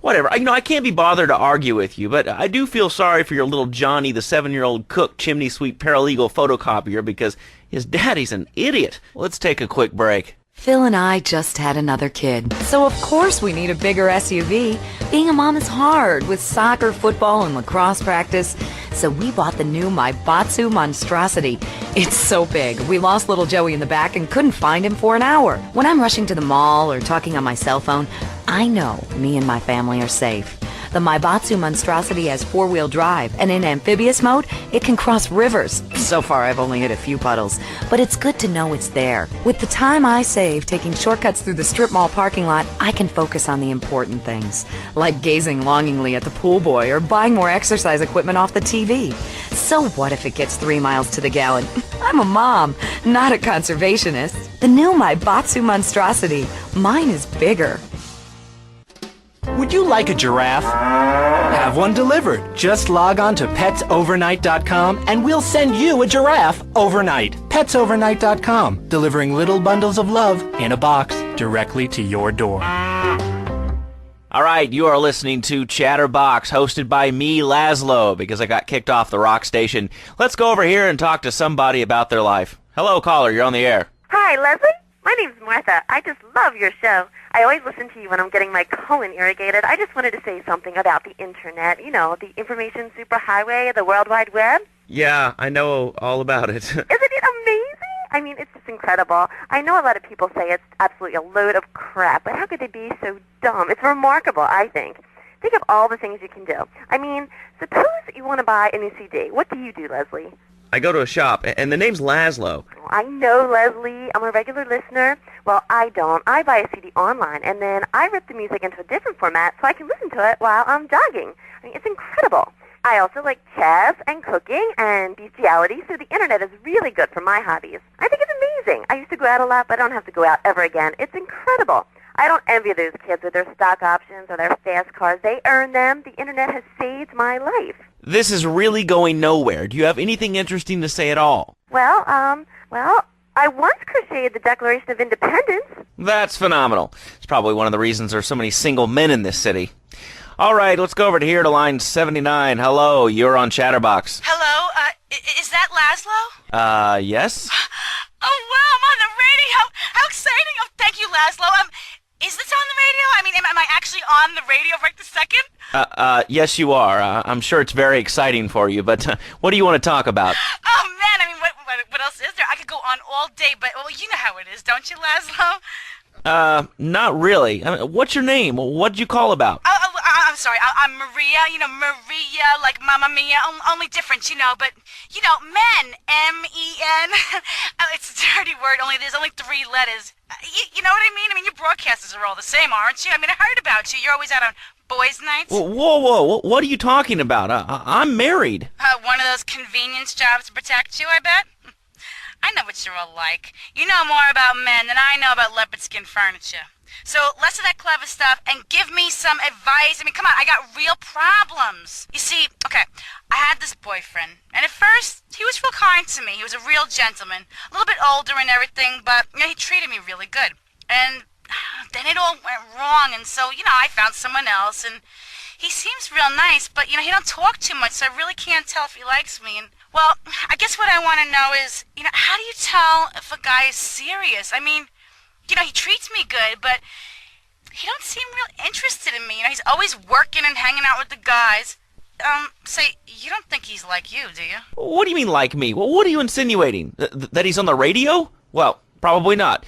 whatever. I can't be bothered to argue with you, but I do feel sorry for your little Johnny, the 7-year-old cook, chimney sweep, paralegal photocopier, because his daddy's an idiot. Let's take a quick break. Phil and I just had another kid, so of course we need a bigger SUV. Being a mom is hard with soccer, football, and lacrosse practice, so we bought the new Maibatsu Monstrosity. It's so big, we lost little Joey in the back and couldn't find him for an hour. When I'm rushing to the mall or talking on my cell phone, I know me and my family are safe. The Maibatsu Monstrosity has 4-wheel drive, and in amphibious mode, it can cross rivers. So far, I've only hit a few puddles, but it's good to know it's there. With the time I save taking shortcuts through the strip mall parking lot, I can focus on the important things, like gazing longingly at the pool boy or buying more exercise equipment off the TV. So what if it gets 3 miles to the gallon? I'm a mom, not a conservationist. The new Maibatsu Monstrosity. Mine is bigger. Would you like a giraffe? Have one delivered. Just log on to petsovernight.com and we'll send you a giraffe overnight. Petsovernight.com, delivering little bundles of love in a box directly to your door. All right, you are listening to Chatterbox, hosted by me, Laszlo, because I got kicked off the rock station. Let's go over here and talk to somebody about their life. Hello, caller, you're on the air. Hi, Leslie. My name's Martha. I just love your show. I always listen to you when I'm getting my colon irrigated. I just wanted to say something about the Internet. You know, the information superhighway, the World Wide Web. Yeah, I know all about it. Isn't it amazing? I mean, it's just incredible. I know a lot of people say it's absolutely a load of crap, but how could they be so dumb? It's remarkable, I think. Think of all the things you can do. I mean, suppose you want to buy a new CD. What do you do, Leslie? I go to a shop, and the name's Laszlo. I know, Leslie. I'm a regular listener. Well, I don't. I buy a CD online, and then I rip the music into a different format so I can listen to it while I'm jogging. I mean, it's incredible. I also like chess and cooking and bestiality, so the Internet is really good for my hobbies. I think it's amazing. I used to go out a lot, but I don't have to go out ever again. It's incredible. I don't envy those kids with their stock options or their fast cars. They earn them. The Internet has saved my life. This is really going nowhere. Do you have anything interesting to say at all? Well, I once crocheted the Declaration of Independence. That's phenomenal. It's probably one of the reasons there's so many single men in this city. All right, let's go over to here to line 79. Hello, you're on Chatterbox. Hello, is that Laszlo? Yes? Oh, wow, I'm on the radio. How exciting. Oh, thank you, Laszlo. Is this on the radio? I mean, am I actually on the radio right this second? Yes, you are. I'm sure it's very exciting for you, but what do you want to talk about? Oh, man, I mean, what else is there? I could go on all day, but, well, you know how it is, don't you, Laszlo? Not really. I mean, what's your name? What'd you call about? I'm sorry, I'm Maria, you know, Maria, like Mamma Mia, only different, you know, but, you know, men, M-E-N, it's a dirty word, there's only 3 letters. You know what I mean? I mean, your broadcasters are all the same, aren't you? I mean, I heard about you. You're always out on boys' nights. Whoa, what are you talking about? I'm married. One of those convenience jobs to protect you, I bet? I know what you're all like. You know more about men than I know about leopard skin furniture. So less of that clever stuff and give me some advice. I mean, come on, I got real problems. You see, okay, I had this boyfriend, and at first, he was real kind to me. He was a real gentleman, a little bit older and everything, but, you know, he treated me really good. And then it all went wrong, and so, you know, I found someone else, and he seems real nice, but, you know, he don't talk too much, so I really can't tell if he likes me. And, well, I guess what I want to know is, you know, how do you tell if a guy is serious? I mean, you know, he treats me good, but he don't seem real interested in me. You know, he's always working and hanging out with the guys. Say, you don't think he's like you, do you? What do you mean like me? Well, what are you insinuating? That he's on the radio? Well, probably not.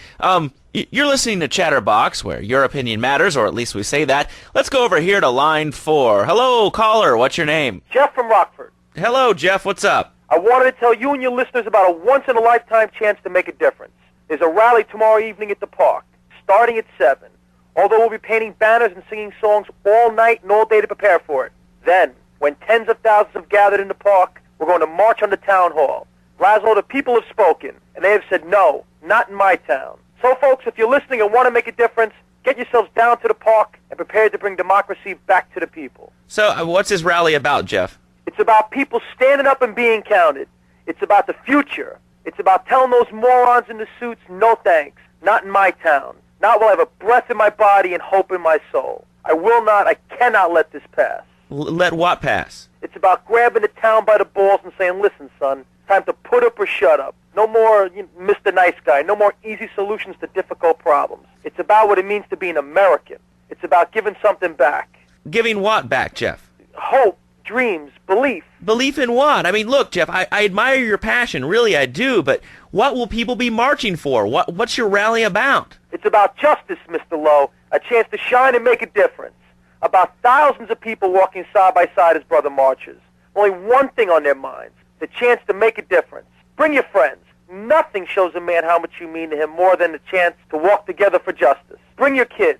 You're listening to Chatterbox, where your opinion matters, or at least we say that. Let's go over here to line 4. Hello, caller. What's your name? Jeff from Rockford. Hello, Jeff. What's up? I wanted to tell you and your listeners about a once-in-a-lifetime chance to make a difference. There's a rally tomorrow evening at the park, starting at 7. Although we'll be painting banners and singing songs all night and all day to prepare for it. Then, when tens of thousands have gathered in the park, we're going to march on the town hall. Laszlo, the people have spoken, and they have said no, not in my town. So, folks, if you're listening and want to make a difference, get yourselves down to the park and prepare to bring democracy back to the people. So, what's this rally about, Jeff? It's about people standing up and being counted. It's about the future. It's about telling those morons in the suits, no thanks, not in my town. Not while I have a breath in my body and hope in my soul. I cannot let this pass. Let what pass? It's about grabbing the town by the balls and saying, listen, son, time to put up or shut up. No more Mr. Nice Guy. No more easy solutions to difficult problems. It's about what it means to be an American. It's about giving something back. Giving what back, Jeff? Hope, dreams, belief. Belief in what? I mean, look, Jeff, I admire your passion. Really, I do. But what will people be marching for? What's your rally about? It's about justice, Mr. Lowe. A chance to shine and make a difference. About thousands of people walking side by side as brother marchers. Only one thing on their minds. The chance to make a difference. Bring your friends. Nothing shows a man how much you mean to him more than the chance to walk together for justice. Bring your kids.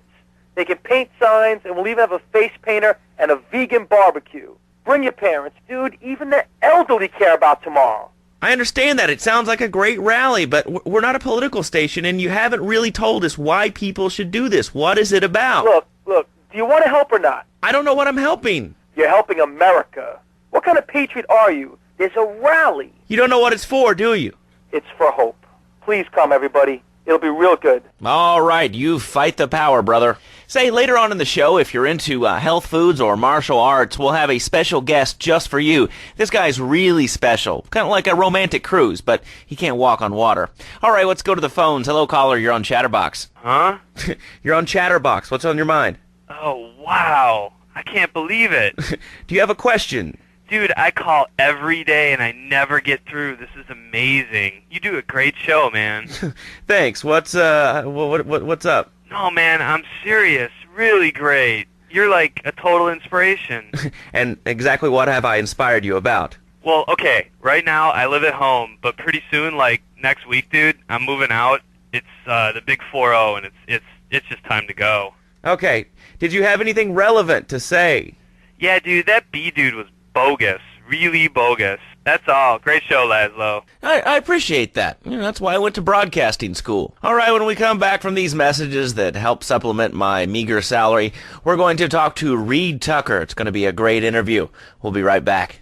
They can paint signs, and we'll even have a face painter and a vegan barbecue. Bring your parents. Dude, even the elderly care about tomorrow. I understand that. It sounds like a great rally, but we're not a political station, and you haven't really told us why people should do this. What is it about? Look, Do you want to help or not? I don't know what I'm helping. You're helping America. What kind of patriot are you? There's a rally. You don't know what it's for, do you? It's for hope. Please come, everybody. It'll be real good. All right, you fight the power, brother. Say, later on in the show, if you're into health foods or martial arts, we'll have a special guest just for you. This guy's really special. Kind of like a romantic cruise, but he can't walk on water. All right, let's go to the phones. Hello, caller. You're on Chatterbox. Huh? You're on Chatterbox. What's on your mind? Oh, wow. I can't believe it. Do you have a question? Dude, I call every day and I never get through. This is amazing. You do a great show, man. Thanks. What's up? No, man, I'm serious. Really great. You're like a total inspiration. And exactly what have I inspired you about? Well, okay, right now I live at home, but pretty soon, like next week, dude, I'm moving out. It's the big 4-0, and it's just time to go. Okay. Did you have anything relevant to say? Yeah, dude, that B dude was bogus. Really bogus. That's all. Great show, Laszlo. I appreciate that. That's why I went to broadcasting school. All right, when we come back from these messages that help supplement my meager salary, we're going to talk to Reed Tucker. It's going to be a great interview. We'll be right back.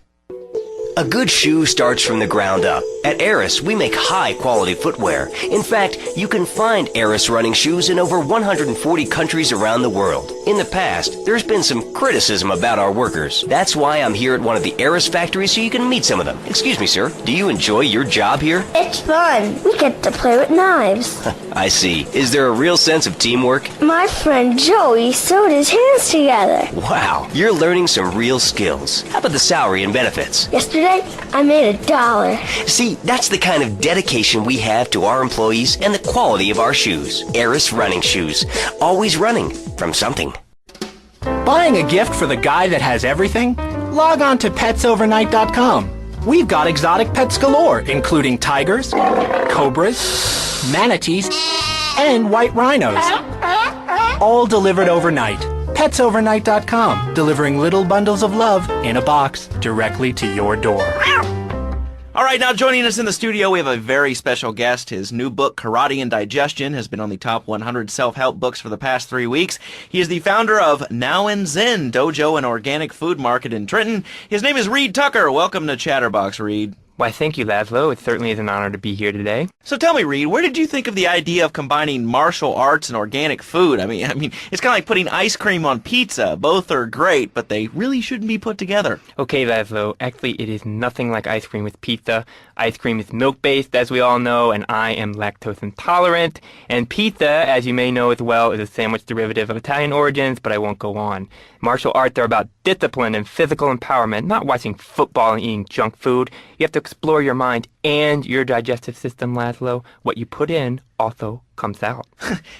A good shoe starts from the ground up. At Eris, we make high-quality footwear. In fact, you can find Eris running shoes in over 140 countries around the world. In the past, there's been some criticism about our workers. That's why I'm here at one of the Eris factories so you can meet some of them. Excuse me, sir. Do you enjoy your job here? It's fun. We get to play with knives. I see. Is there a real sense of teamwork? My friend Joey sewed his hands together. Wow, you're learning some real skills. How about the salary and benefits? Yesterday, I made $1. See, that's the kind of dedication we have to our employees and the quality of our shoes. Eris running shoes. Always running from something. Buying a gift for the guy that has everything? Log on to petsovernight.com. We've got exotic pets galore, including tigers, cobras, manatees, and white rhinos. All delivered overnight. petsovernight.com, delivering little bundles of love in a box directly to your door. All right, now joining us in the studio, we have a very special guest. His new book, Karate and Digestion, has been on the top 100 self-help books for the past 3 weeks. He is the founder of Now and Zen Dojo and Organic Food Market in Trenton. His name is Reed Tucker. Welcome to Chatterbox, Reed. Why, thank you, Laszlo. It certainly is an honor to be here today. So tell me, Reed, where did you think of the idea of combining martial arts and organic food? I mean, it's kind of like putting ice cream on pizza. Both are great, but they really shouldn't be put together. Okay, Laszlo, actually it is nothing like ice cream with pizza. Ice cream is milk-based, as we all know, and I am lactose intolerant. And pizza, as you may know as well, is a sandwich derivative of Italian origins, but I won't go on. Martial arts are about discipline and physical empowerment, not watching football and eating junk food. You have to explore your mind and your digestive system, Laszlo. What you put in also comes out.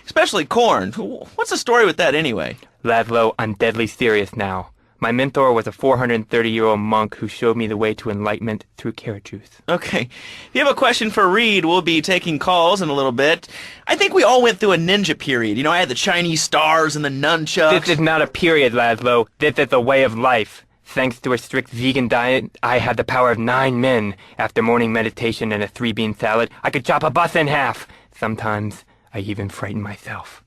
Especially corn. What's the story with that anyway? Laszlo, I'm deadly serious now. My mentor was a 430-year-old monk who showed me the way to enlightenment through carrot juice. Okay. If you have a question for Reed, we'll be taking calls in a little bit. I think we all went through a ninja period. You know, I had the Chinese stars and the nunchucks. This is not a period, Laszlo. This is a way of life. Thanks to a strict vegan diet, I had the power of 9 men. After morning meditation and a 3-bean salad, I could chop a bus in half. Sometimes I even frighten myself.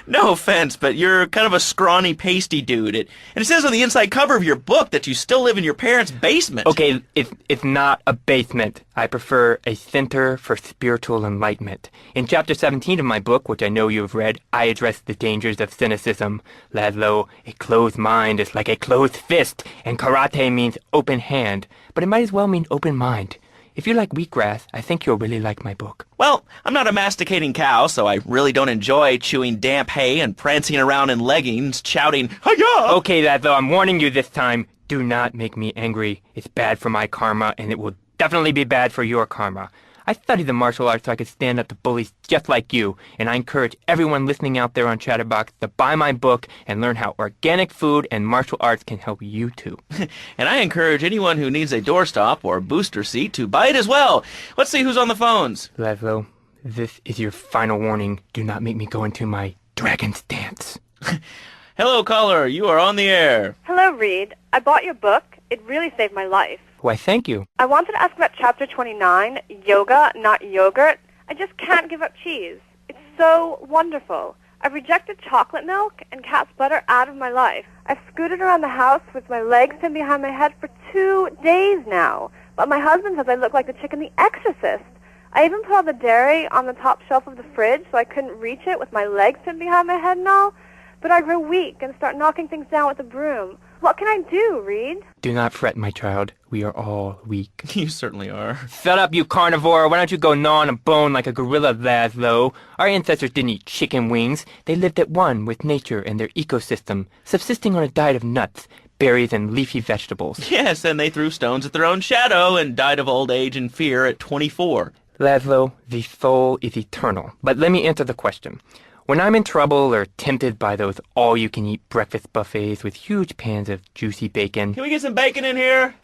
No offense, but you're kind of a scrawny, pasty dude. And it says on the inside cover of your book that you still live in your parents' basement. Okay, it's not a basement. I prefer a center for spiritual enlightenment. In chapter 17 of my book, which I know you have read, I address the dangers of cynicism. Laszlo, a closed mind is like a closed fist, and karate means open hand, but it might as well mean open mind. If you like wheatgrass, I think you'll really like my book. Well, I'm not a masticating cow, so I really don't enjoy chewing damp hay and prancing around in leggings, shouting, "Hi-ya!" Okay, Laszlo, I'm warning you this time. Do not make me angry. It's bad for my karma, and it will definitely be bad for your karma. I studied the martial arts so I could stand up to bullies just like you, and I encourage everyone listening out there on Chatterbox to buy my book and learn how organic food and martial arts can help you too. And I encourage anyone who needs a doorstop or booster seat to buy it as well. Let's see who's on the phones. Laszlo, this is your final warning. Do not make me go into my dragon's dance. Hello, caller. You are on the air. Hello, Reed. I bought your book. It really saved my life. Why, thank you. I wanted to ask about Chapter 29, Yoga, Not Yogurt. I just can't give up cheese. It's so wonderful. I've rejected chocolate milk and cat's butter out of my life. I've scooted around the house with my legs pinned behind my head for 2 days now. But my husband says I look like the chick in The Exorcist. I even put all the dairy on the top shelf of the fridge so I couldn't reach it with my legs pinned behind my head and all. But I grow weak and start knocking things down with a broom. What can I do, Reed? Do not fret, my child. We are all weak. You certainly are. Shut up, you carnivore. Why don't you go gnaw on a bone like a gorilla, Laszlo? Our ancestors didn't eat chicken wings. They lived at one with nature and their ecosystem, subsisting on a diet of nuts, berries, and leafy vegetables. Yes, and they threw stones at their own shadow and died of old age and fear at 24. Laszlo, the soul is eternal. But let me answer the question. When I'm in trouble or tempted by those all-you-can-eat breakfast buffets with huge pans of juicy bacon... Can we get some bacon in here?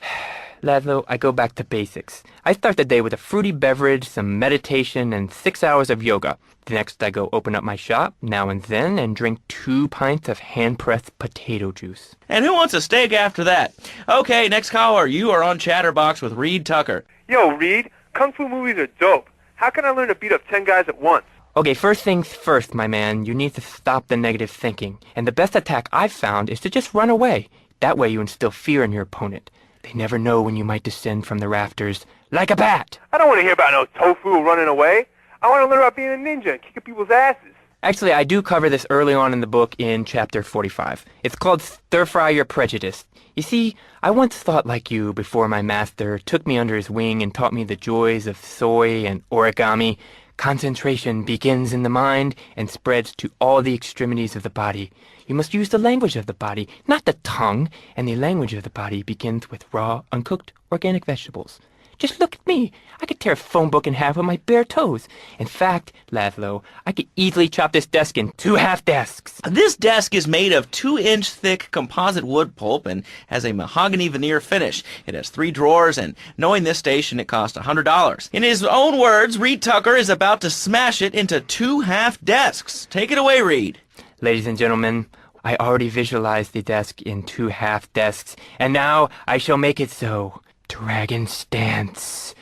Laszlo, I go back to basics. I start the day with a fruity beverage, some meditation, and 6 hours of yoga. Next, I go open up my shop, now and then, and drink 2 pints of hand-pressed potato juice. And who wants a steak after that? Okay, next caller. You are on Chatterbox with Reed Tucker. Yo, Reed, kung fu movies are dope. How can I learn to beat up 10 guys at once? Okay, first things first, my man. You need to stop the negative thinking. And the best attack I've found is to just run away. That way you instill fear in your opponent. They never know when you might descend from the rafters like a bat. I don't want to hear about no tofu running away. I want to learn about being a ninja and kicking people's asses. Actually, I do cover this early on in the book in chapter 45. It's called Stir Fry Your Prejudice. You see, I once thought like you before my master took me under his wing and taught me the joys of soy and origami. Concentration begins in the mind and spreads to all the extremities of the body. You must use the language of the body, not the tongue, and the language of the body begins with raw, uncooked, organic vegetables. Just look at me. I could tear a phone book in half with my bare toes. In fact, Laszlo, I could easily chop this desk in 2 half desks. This desk is made of 2-inch thick composite wood pulp and has a mahogany veneer finish. It has 3 drawers, and knowing this station, it cost $100. In his own words, Reed Tucker is about to smash it into 2 half desks. Take it away, Reed. Ladies and gentlemen, I already visualized the desk in 2 half desks, and now I shall make it so. Dragon stance.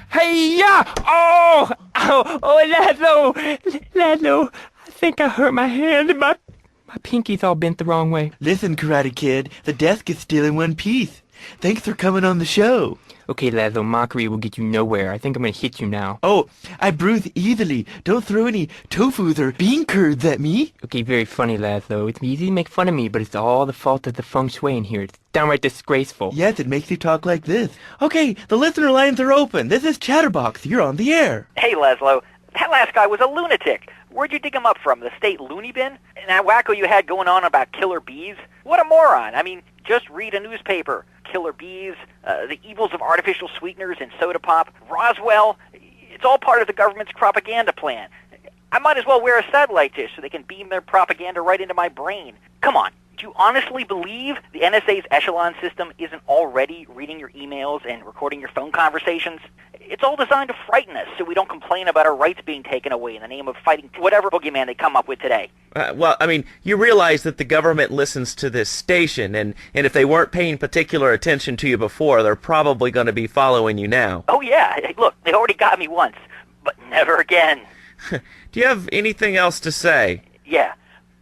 Hey-ya! Oh! Ow! Oh, Laszlo, I think I hurt my hand and my pinky's all bent the wrong way. Listen, Karate Kid, the desk is still in one piece. Thanks for coming on the show. Okay, Laszlo, mockery will get you nowhere. I think I'm gonna hit you now. Oh, I bruise easily. Don't throw any tofus or bean curds at me. Okay, very funny, Laszlo. It's easy to make fun of me, but it's all the fault of the feng shui in here. It's downright disgraceful. Yes, it makes you talk like this. Okay, the listener lines are open. This is Chatterbox. You're on the air. Hey, Laszlo, that last guy was a lunatic. Where'd you dig him up from? The state loony bin? And that wacko you had going on about killer bees? What a moron. I mean, just read a newspaper. Killer bees, the evils of artificial sweeteners in soda pop, Roswell. It's all part of the government's propaganda plan. I might as well wear a satellite dish so they can beam their propaganda right into my brain. Come on. Do you honestly believe the NSA's echelon system isn't already reading your emails and recording your phone conversations? It's all designed to frighten us so we don't complain about our rights being taken away in the name of fighting whatever boogeyman they come up with today. Well, I mean, you realize that the government listens to this station, and if they weren't paying particular attention to you before, they're probably going to be following you now. Oh, yeah. Hey, look, they already got me once, but never again. Do you have anything else to say? Yeah.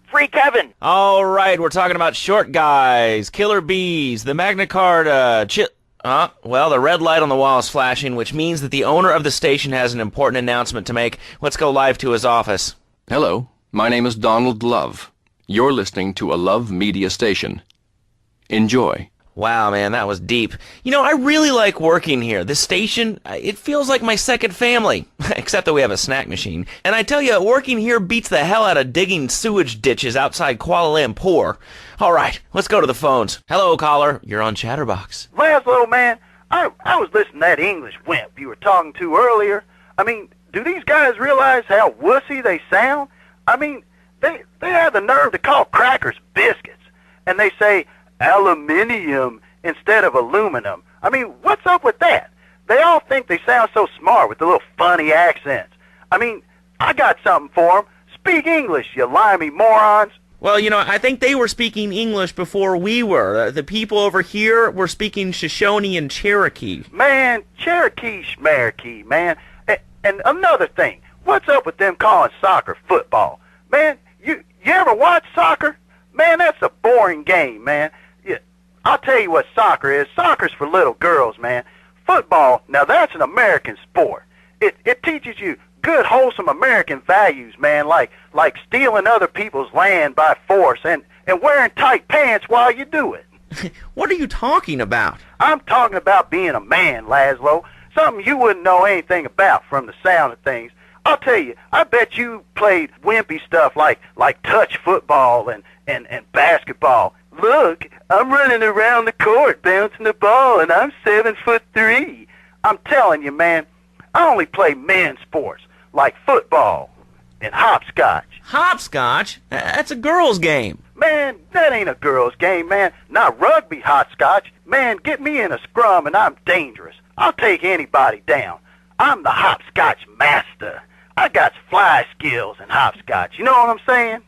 Free Kevin! All right, we're talking about short guys, killer bees, the Magna Carta, well, the red light on the wall is flashing, which means that the owner of the station has an important announcement to make. Let's go live to his office. Hello, my name is Donald Love. You're listening to a Love Media station. Enjoy. Wow, man, that was deep. You know, I really like working here. This station, it feels like my second family, except that we have a snack machine. And I tell you, working here beats the hell out of digging sewage ditches outside Kuala Lumpur. All right, let's go to the phones. Hello, caller. You're on Chatterbox. Laszlo, man, I was listening to that English wimp you were talking to earlier. I mean, do these guys realize how wussy they sound? I mean, they have the nerve to call crackers biscuits, and they say aluminium instead of aluminum. I mean, what's up with that? They all think they sound so smart with the little funny accents. I mean, I got something for them. Speak English, you limey morons. Well, you know, I think they were speaking English before we were. The people over here were speaking Shoshone and Cherokee. Man, Cherokee schmarokee, man. And another thing, what's up with them calling soccer football? Man, you You ever watch soccer? Man, that's a boring game, man. Yeah, I'll tell you what soccer is. Soccer's for little girls, man. Football, now that's an American sport. It teaches you good, wholesome American values, man, like stealing other people's land by force and wearing tight pants while you do it. What are you talking about? I'm talking about being a man, Laszlo. Something you wouldn't know anything about from the sound of things. I'll tell you, I bet you played wimpy stuff like touch football and basketball. Look, I'm running around the court bouncing the ball, and I'm 7'3". I'm telling you, man, I only play men's sports like football and hopscotch. Hopscotch? That's a girl's game. Man, that ain't a girl's game, man. Not rugby hopscotch. Man, get me in a scrum and I'm dangerous. I'll take anybody down. I'm the hopscotch master. I got fly skills in hopscotch. You know what I'm saying?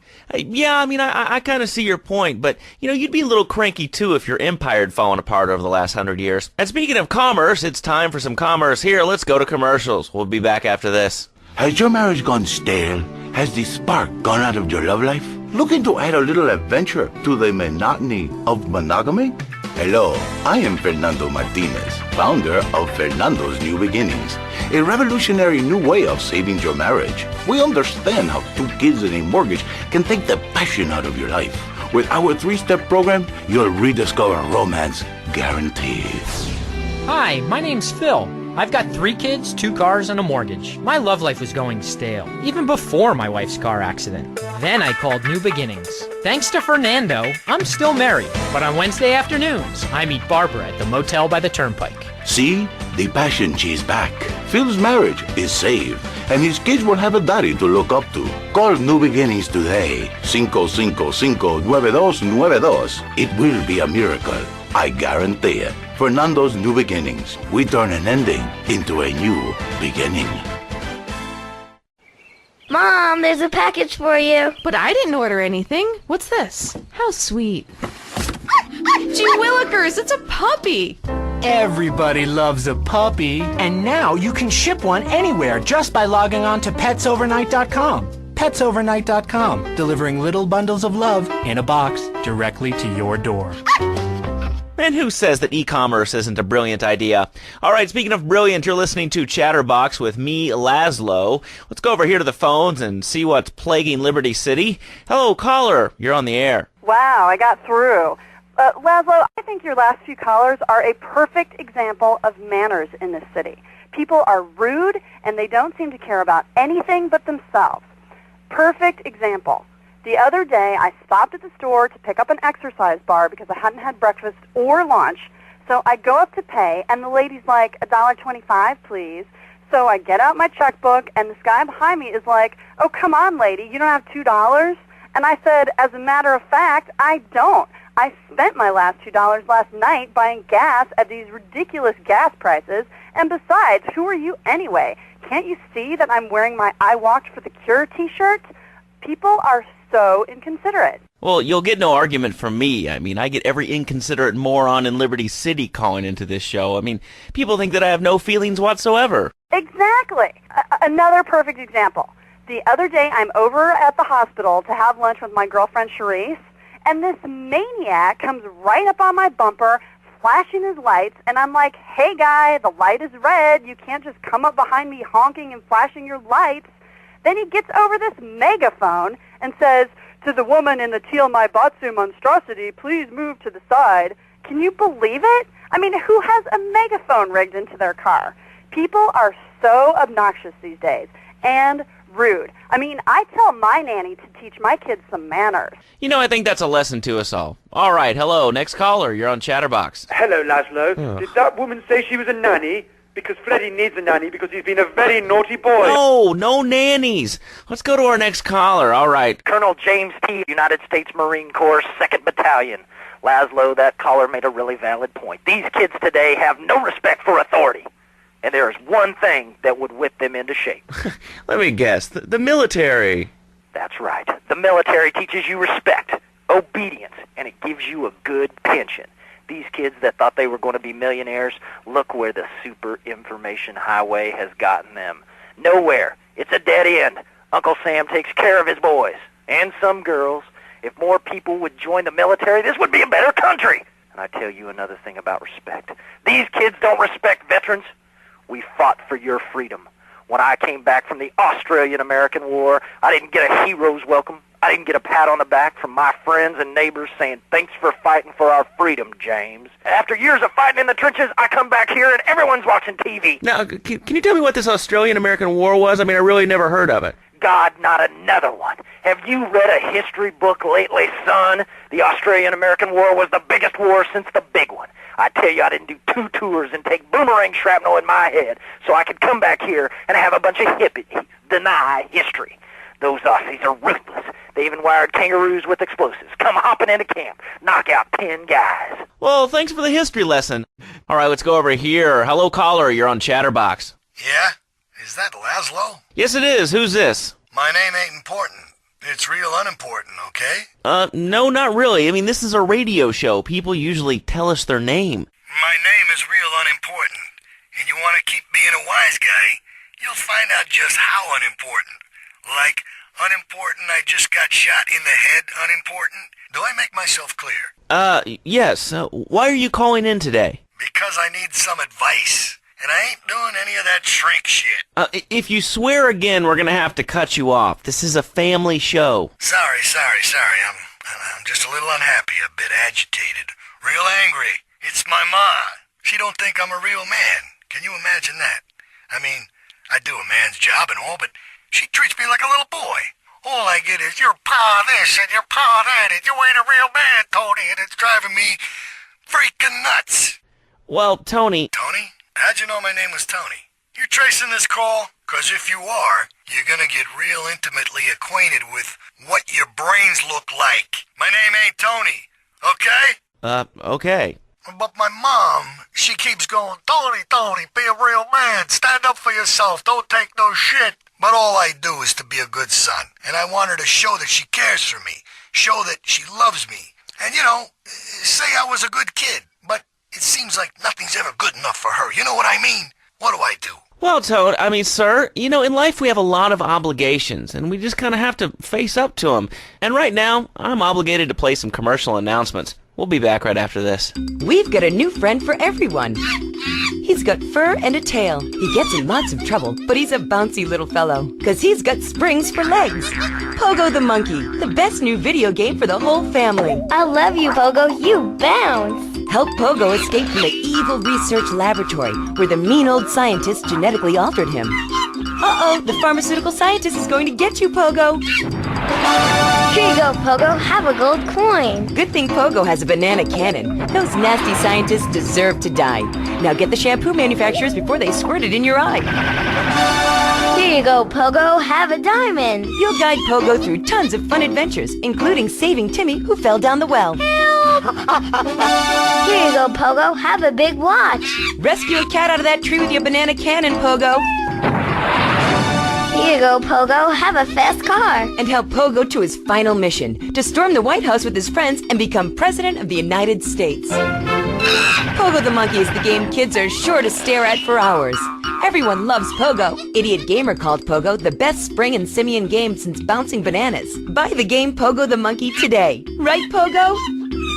Yeah, I mean, I kind of see your point, but, you know, you'd be a little cranky, too, if your empire had fallen apart over the last 100 years. And speaking of commerce, it's time for some commerce here. Let's go to commercials. We'll be back after this. Has your marriage gone stale? Has the spark gone out of your love life? Looking to add a little adventure to the monotony of monogamy? Hello, I am Fernando Martinez, founder of Fernando's New Beginnings, a revolutionary new way of saving your marriage. We understand how 2 kids and a mortgage can take the passion out of your life. With our 3-step program, you'll rediscover romance guaranteed. Hi, my name's Phil. I've got 3 kids, 2 cars, and a mortgage. My love life was going stale, even before my wife's car accident. Then I called New Beginnings. Thanks to Fernando, I'm still married. But on Wednesday afternoons, I meet Barbara at the motel by the turnpike. See? The passion she's back. Phil's marriage is saved, and his kids will have a daddy to look up to. Call New Beginnings today. 555-9292. It will be a miracle. I guarantee it. Fernando's New Beginnings. We turn an ending into a new beginning. Mom, there's a package for you. But I didn't order anything. What's this? How sweet. Gee willikers, it's a puppy. Everybody loves a puppy. And now you can ship one anywhere just by logging on to petsovernight.com. Petsovernight.com, delivering little bundles of love in a box directly to your door. And who says that e-commerce isn't a brilliant idea? All right, speaking of brilliant, you're listening to Chatterbox with me, Laszlo. Let's go over here to the phones and see what's plaguing Liberty City. Hello, caller. You're on the air. Wow, I got through. Laszlo, I think your last few callers are a perfect example of manners in this city. People are rude, and they don't seem to care about anything but themselves. Perfect example. The other day, I stopped at the store to pick up an exercise bar because I hadn't had breakfast or lunch. So I go up to pay, and the lady's like, $1.25, please. So I get out my checkbook, and this guy behind me is like, oh, come on, lady, you don't have $2? And I said, as a matter of fact, I don't. I spent my last $2 last night buying gas at these ridiculous gas prices. And besides, who are you anyway? Can't you see that I'm wearing my I Walked for the Cure t-shirt? People are so inconsiderate. Well, you'll get no argument from me. I mean, I get every inconsiderate moron in Liberty City calling into this show. I mean, people think that I have no feelings whatsoever. Exactly. Another perfect example. The other day, I'm over at the hospital to have lunch with my girlfriend, Charisse, and this maniac comes right up on my bumper, flashing his lights, and I'm like, hey, guy, the light is red. You can't just come up behind me honking and flashing your lights. Then he gets over this megaphone and says, to the woman in the teal my batsu monstrosity, please move to the side. Can you believe it? I mean, who has a megaphone rigged into their car? People are so obnoxious these days and rude. I mean, I tell my nanny to teach my kids some manners. You know, I think that's a lesson to us all. All right, hello, next caller. You're on Chatterbox. Hello, Laszlo. Did that woman say she was a nanny? Because Freddie needs a nanny because he's been a very naughty boy. No nannies. Let's go to our next caller. All right. Colonel James T., United States Marine Corps, 2nd Battalion. Laszlo, that caller made a really valid point. These kids today have no respect for authority. And there is one thing that would whip them into shape. Let me guess. The military. That's right. The military teaches you respect, obedience, and it gives you a good pension. These kids that thought they were going to be millionaires, look where the super information highway has gotten them. Nowhere. It's a dead end. Uncle Sam takes care of his boys. and some girls. If more people would join the military, this would be a better country. And I tell you another thing about respect. These kids don't respect veterans. We fought for your freedom. When I came back from the Australian-American War, I didn't get a hero's welcome. I didn't get a pat on the back from my friends and neighbors saying, thanks for fighting for our freedom, James. After years of fighting in the trenches, I come back here and everyone's watching TV. Now, can you tell me what this Australian-American War was? I mean, I really never heard of it. God, not another one. Have you read a history book lately, son? The Australian-American War was the biggest war since the big one. I tell you, I didn't do 2 tours and take boomerang shrapnel in my head so I could come back here and have a bunch of hippies deny history. Those Aussies are ruthless. They even wired kangaroos with explosives. Come hopping into camp, knock out 10 guys. Well, thanks for the history lesson. All right, let's go over here. Hello, caller. You're on Chatterbox. Yeah? Is that Laszlo? Yes, it is. Who's this? My name ain't important. It's real unimportant, okay? No, not really. I mean, this is a radio show. People usually tell us their name. My name is real unimportant. And you want to keep being a wise guy, you'll find out just how unimportant. Like, unimportant, I just got shot in the head, unimportant. Do I make myself clear? Yes. Why are you calling in today? Because I need some advice. And I ain't doing any of that shrink shit. If you swear again, we're gonna have to cut you off. This is a family show. Sorry. I'm just a little unhappy, a bit agitated. Real angry. It's my ma. She don't think I'm a real man. Can you imagine that? I mean, I do a man's job and all, but she treats me like a little boy. All I get is, your pa this and your pa that, and you ain't a real man, Tony, and it's driving me freaking nuts. Well, Tony... Tony? How'd you know my name was Tony? You tracing this call? 'Cause if you are, you're gonna get real intimately acquainted with what your brains look like. My name ain't Tony, okay? Okay. But my mom, she keeps going, Tony, be a real man. Stand up for yourself. Don't take no shit. But all I do is to be a good son. And I want her to show that she cares for me. Show that she loves me. And, you know, say I was a good kid. But it seems like nothing's ever good enough for her. You know what I mean? What do I do? Well, sir, you know, in life we have a lot of obligations, and we just kind of have to face up to them. And right now, I'm obligated to play some commercial announcements. We'll be back right after this. We've got a new friend for everyone. He's got fur and a tail. He gets in lots of trouble, but he's a bouncy little fellow, 'cause he's got springs for legs. Pogo the Monkey, the best new video game for the whole family. I love you, Pogo. You bounce. Help Pogo escape from the evil research laboratory where the mean old scientist genetically altered him. Uh-oh, the pharmaceutical scientist is going to get you, Pogo. Here you go, Pogo. Have a gold coin. Good thing Pogo has a banana cannon. Those nasty scientists deserve to die. Now get the shampoo manufacturers before they squirt it in your eye. Here you go, Pogo. Have a diamond. You'll guide Pogo through tons of fun adventures, including saving Timmy, who fell down the well. Help! Here you go, Pogo. Have a big watch. Rescue a cat out of that tree with your banana cannon, Pogo. Here you go, Pogo. Have a fast car. And help Pogo to his final mission, to storm the White House with his friends and become President of the United States. Pogo the Monkey is the game kids are sure to stare at for hours. Everyone loves Pogo. Idiot Gamer called Pogo the best spring and simian game since bouncing bananas. Buy the game Pogo the Monkey today. Right, Pogo?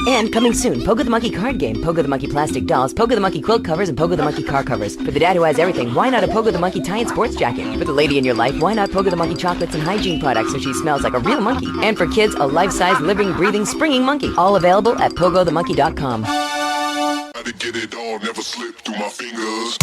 And coming soon, Pogo the Monkey card game, Pogo the Monkey plastic dolls, Pogo the Monkey quilt covers, and Pogo the Monkey car covers. For the dad who has everything, why not a Pogo the Monkey tie-in sports jacket? For the lady in your life, why not Pogo the Monkey chocolates and hygiene products so she smells like a real monkey? And for kids, a life-size, living, breathing, springing monkey. All available at pogothemonkey.com. Had to get it all, never slip through my fingers.